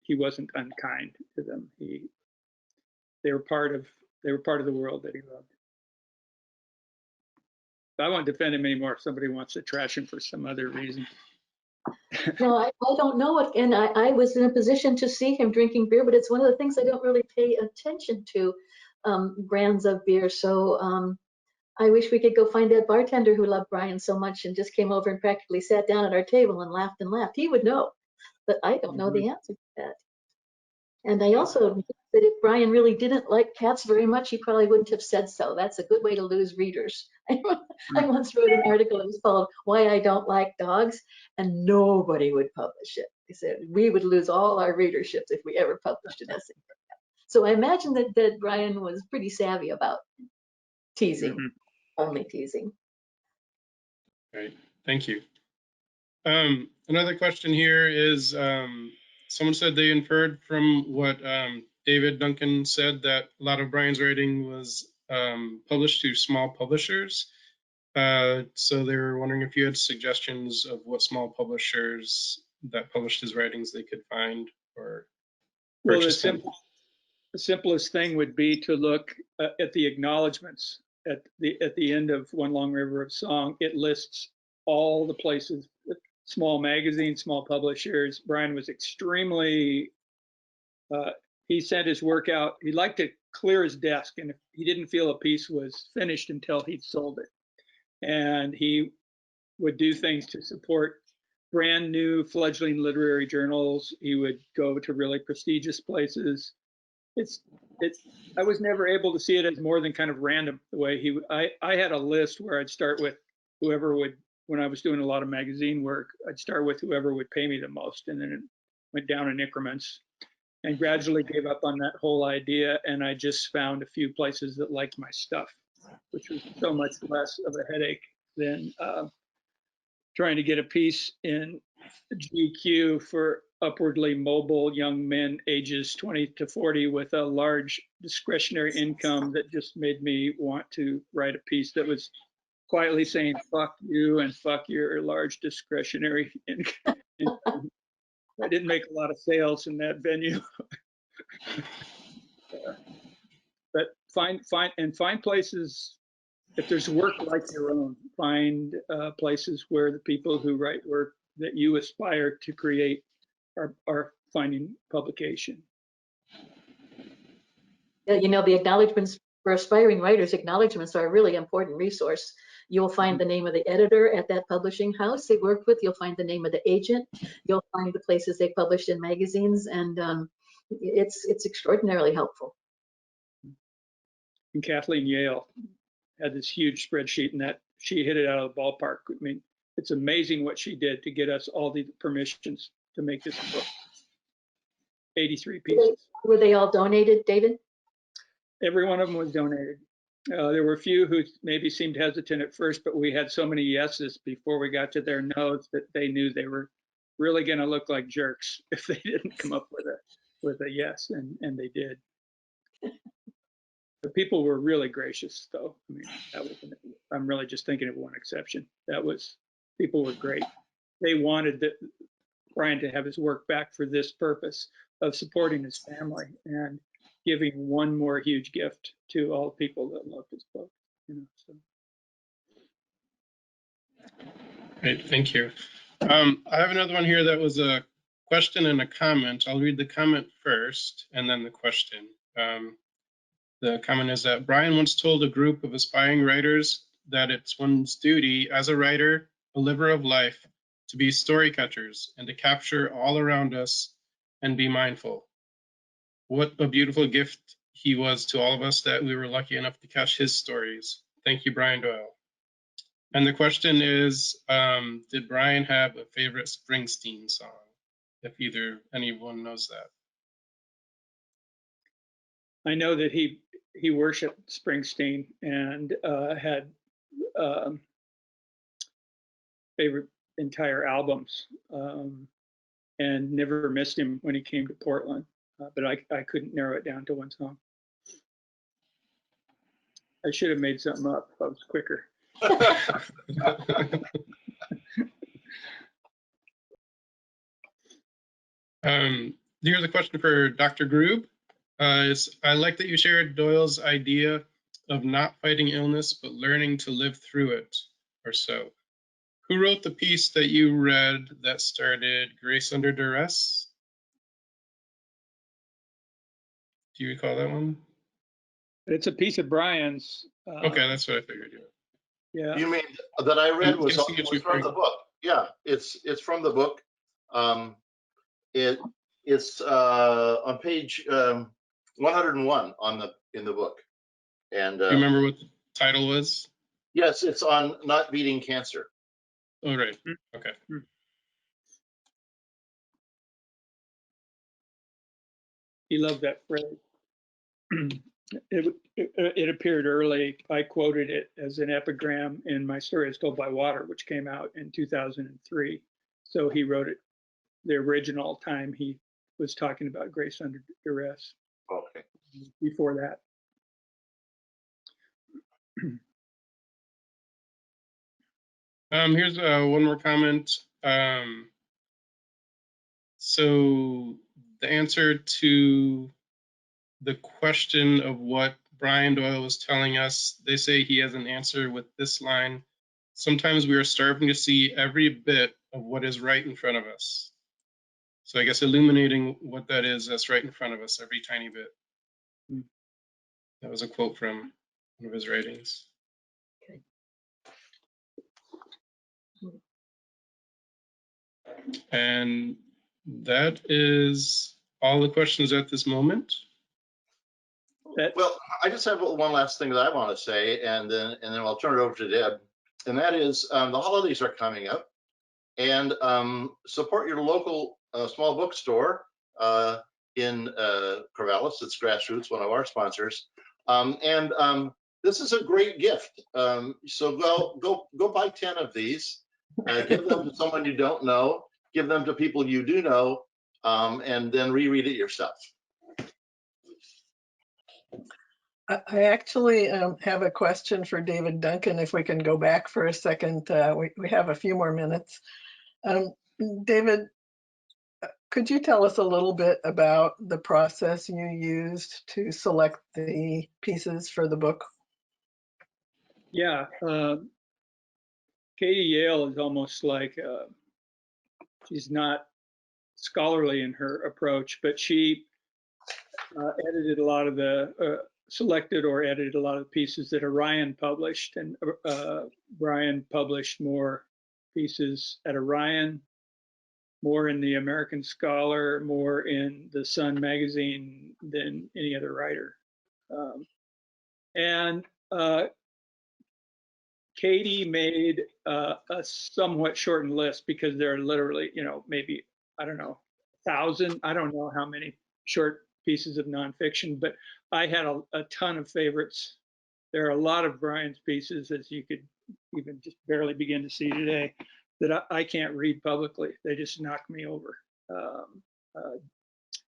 he wasn't unkind to them. They were part of the world that he loved. I won't defend him anymore if somebody wants to trash him for some other reason. No, I don't know it, and I was in a position to see him drinking beer, but it's one of the things I don't really pay attention to, brands of beer. So I wish we could go find that bartender who loved Brian so much and just came over and practically sat down at our table and laughed and laughed. He would know, but I don't know the answer to that. And I also think that if Brian really didn't like cats very much, he probably wouldn't have said so. That's a good way to lose readers. I once wrote an article that was called "Why I Don't Like Dogs," and nobody would publish it. They said we would lose all our readerships if we ever published an essay. So I imagine that Brian was pretty savvy about teasing, only teasing. Right, thank you. Another question here is, someone said they inferred from what David Duncan said that a lot of Brian's writing was published to small publishers. So they were wondering if you had suggestions of what small publishers that published his writings they could find or purchase them. The simplest thing would be to look at the acknowledgments at the end of One Long River of Song. It lists all the places, small magazines, small publishers. Brian was extremely, he sent his work out. He liked to clear his desk, and if he didn't feel a piece was finished until he'd sold it. And he would do things to support brand new fledgling literary journals. He would go to really prestigious places. I was never able to see it as more than kind of random the way I had a list where I'd start with whoever would, when I was doing a lot of magazine work, I'd start with whoever would pay me the most, and then it went down in increments, and gradually gave up on that whole idea. And I just found a few places that liked my stuff, which was so much less of a headache than trying to get a piece in GQ for upwardly mobile young men ages 20 to 40 with a large discretionary income that just made me want to write a piece that was quietly saying fuck you and fuck your large discretionary income. I didn't make a lot of sales in that venue. But find places. If there's work like your own, find places where the people who write work that you aspire to create are finding publication. Yeah, you know, the acknowledgments for aspiring writers, acknowledgments are a really important resource. You'll find the name of the editor at that publishing house they worked with. You'll find the name of the agent. You'll find the places they published in magazines, and it's extraordinarily helpful. And Kathleen Yale had this huge spreadsheet, and that she hit it out of the ballpark. I mean, it's amazing what she did to get us all the permissions to make this book. 83 pieces. Were they all donated, David? Every one of them was donated. There were a few who maybe seemed hesitant at first, but we had so many yeses before we got to their no's that they knew they were really going to look like jerks if they didn't come up with a yes, and they did. The people were really gracious, though. I mean, I'm really just thinking of one exception. People were great. They wanted Brian to have his work back for this purpose of supporting his family and giving one more huge gift to all the people that love his book. So. Great, thank you. I have another one here that was a question and a comment. I'll read the comment first and then the question. The comment is that Brian once told a group of aspiring writers that it's one's duty as a writer, a liver of life, to be story catchers and to capture all around us and be mindful. What a beautiful gift he was to all of us that we were lucky enough to catch his stories. Thank you, Brian Doyle. And the question is, did Brian have a favorite Springsteen song? If anyone knows that. I know that he worshipped Springsteen and had favorite entire albums, and never missed him when he came to Portland. But I couldn't narrow it down to one song. I should have made something up if I was quicker. Here's a question for Dr. Grube. I like that you shared Doyle's idea of not fighting illness, but learning to live through it, or so. Who wrote the piece that you read that started Grace Under Duress? Do you recall that one? It's a piece of Brian's. Okay, that's what I figured. Yeah. You mean that I read I'm was guessing it's from the referring- book? Yeah, it's from the book. It's on page 101 in the book. And Do you remember what the title was? yes, it's on not beating cancer. Oh, right. Okay. He loved that phrase. It appeared early. I quoted it as an epigram in My Story is Told by Water, which came out in 2003. So he wrote it the original time he was talking about Grace Under Duress. Okay. Before that. Here's one more comment. So the answer to the question of what Brian Doyle was telling us, they say he has an answer with this line: sometimes we are starving to see every bit of what is right in front of us. So I guess illuminating what that is that's right in front of us, every tiny bit. That was a quote from one of his writings. And that is all the questions at this moment. Well, I just have one last thing that I want to say, and then I'll turn it over to Deb. And that is, the holidays are coming up, and support your local small bookstore in Corvallis. It's Grassroots, one of our sponsors, and this is a great gift. So go buy 10 of these. Give them to someone you don't know. Give them to people you do know, and then reread it yourself. I actually have a question for David Duncan, if we can go back for a second. We have a few more minutes. David, could you tell us a little bit about the process you used to select the pieces for the book? Yeah. Katie Yale is almost like, she's not scholarly in her approach, but she edited a lot of the, selected or edited a lot of the pieces that Orion published, and Brian published more pieces at Orion, more in the American Scholar, more in the Sun magazine than any other writer. And Katie made a somewhat shortened list because there are literally, maybe, I don't know, 1,000, I don't know how many short pieces of nonfiction, but I had a ton of favorites. There are a lot of Brian's pieces, as you could even just barely begin to see today, that I can't read publicly. They just knock me over.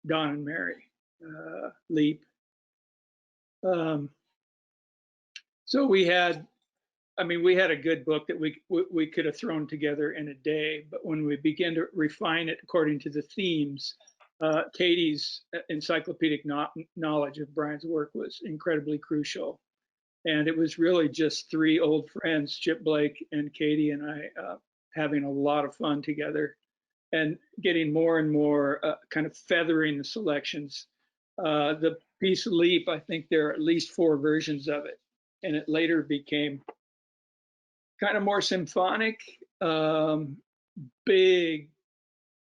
Don and Mary, Leap. So we had a good book that we could have thrown together in a day, but when we began to refine it according to the themes, Katie's encyclopedic knowledge of Brian's work was incredibly crucial. And it was really just three old friends, Chip Blake and Katie and I, having a lot of fun together and getting more and more kind of feathering the selections. The piece Leap, I think there are at least 4 versions of it. And it later became kind of more symphonic, big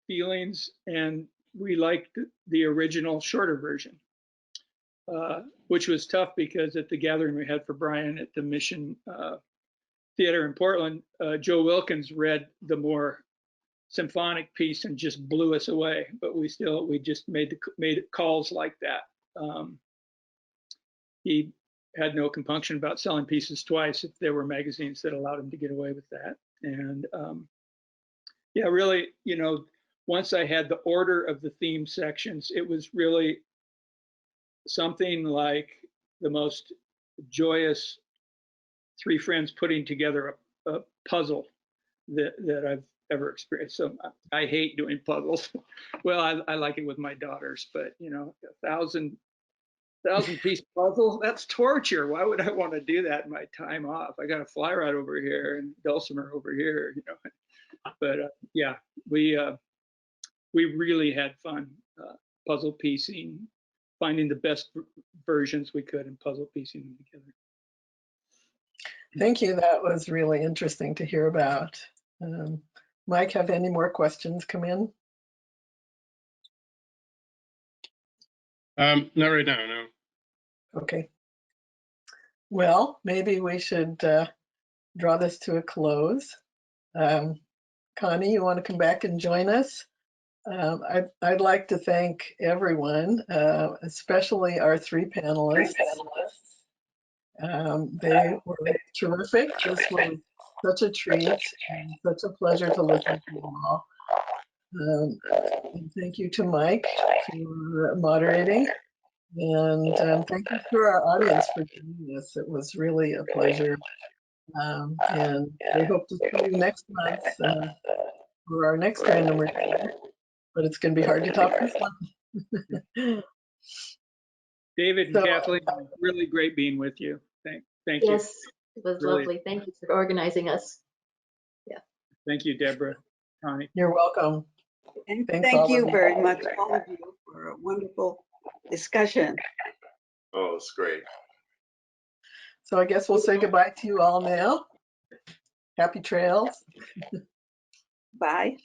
feelings, and we liked the original shorter version, which was tough because at the gathering we had for Brian at the Mission Theater in Portland, Joe Wilkins read the more symphonic piece and just blew us away. But we just made calls like that. He had no compunction about selling pieces twice if there were magazines that allowed him to get away with that. And yeah, really, you know, once I had the order of the theme sections, it was really something like the most joyous three friends putting together a puzzle that I've ever experienced. So I hate doing puzzles. Well, I like it with my daughters, but you know, 1,000 piece puzzle, that's torture. Why would I want to do that in my time off? I got a fly rod over here and dulcimer over here, you know. But yeah, we really had fun puzzle piecing, finding the best versions we could and puzzle piecing them together. Thank you. That was really interesting to hear about. Mike, have any more questions come in? Not right now, no. Okay. Well, maybe we should draw this to a close. Connie, you want to come back and join us? I'd like to thank everyone, especially our three panelists. They were terrific. This was such a treat and such a pleasure to listen to you all. And thank you to Mike for moderating. And thank you to our audience for joining us. It was really a pleasure. And we hope to see you next month for our next random review. But it's going to be hard to top this one. David and So, Kathleen, really great being with you. Thank you. Yes, it was Really. lovely. Thank you for organizing us. Thank you, Deborah, Connie. You're welcome. And Thanks, all thank you of you. very much, all of you, for a wonderful discussion. Oh, it's great. So I guess we'll say goodbye to you all now. Happy trails. Bye.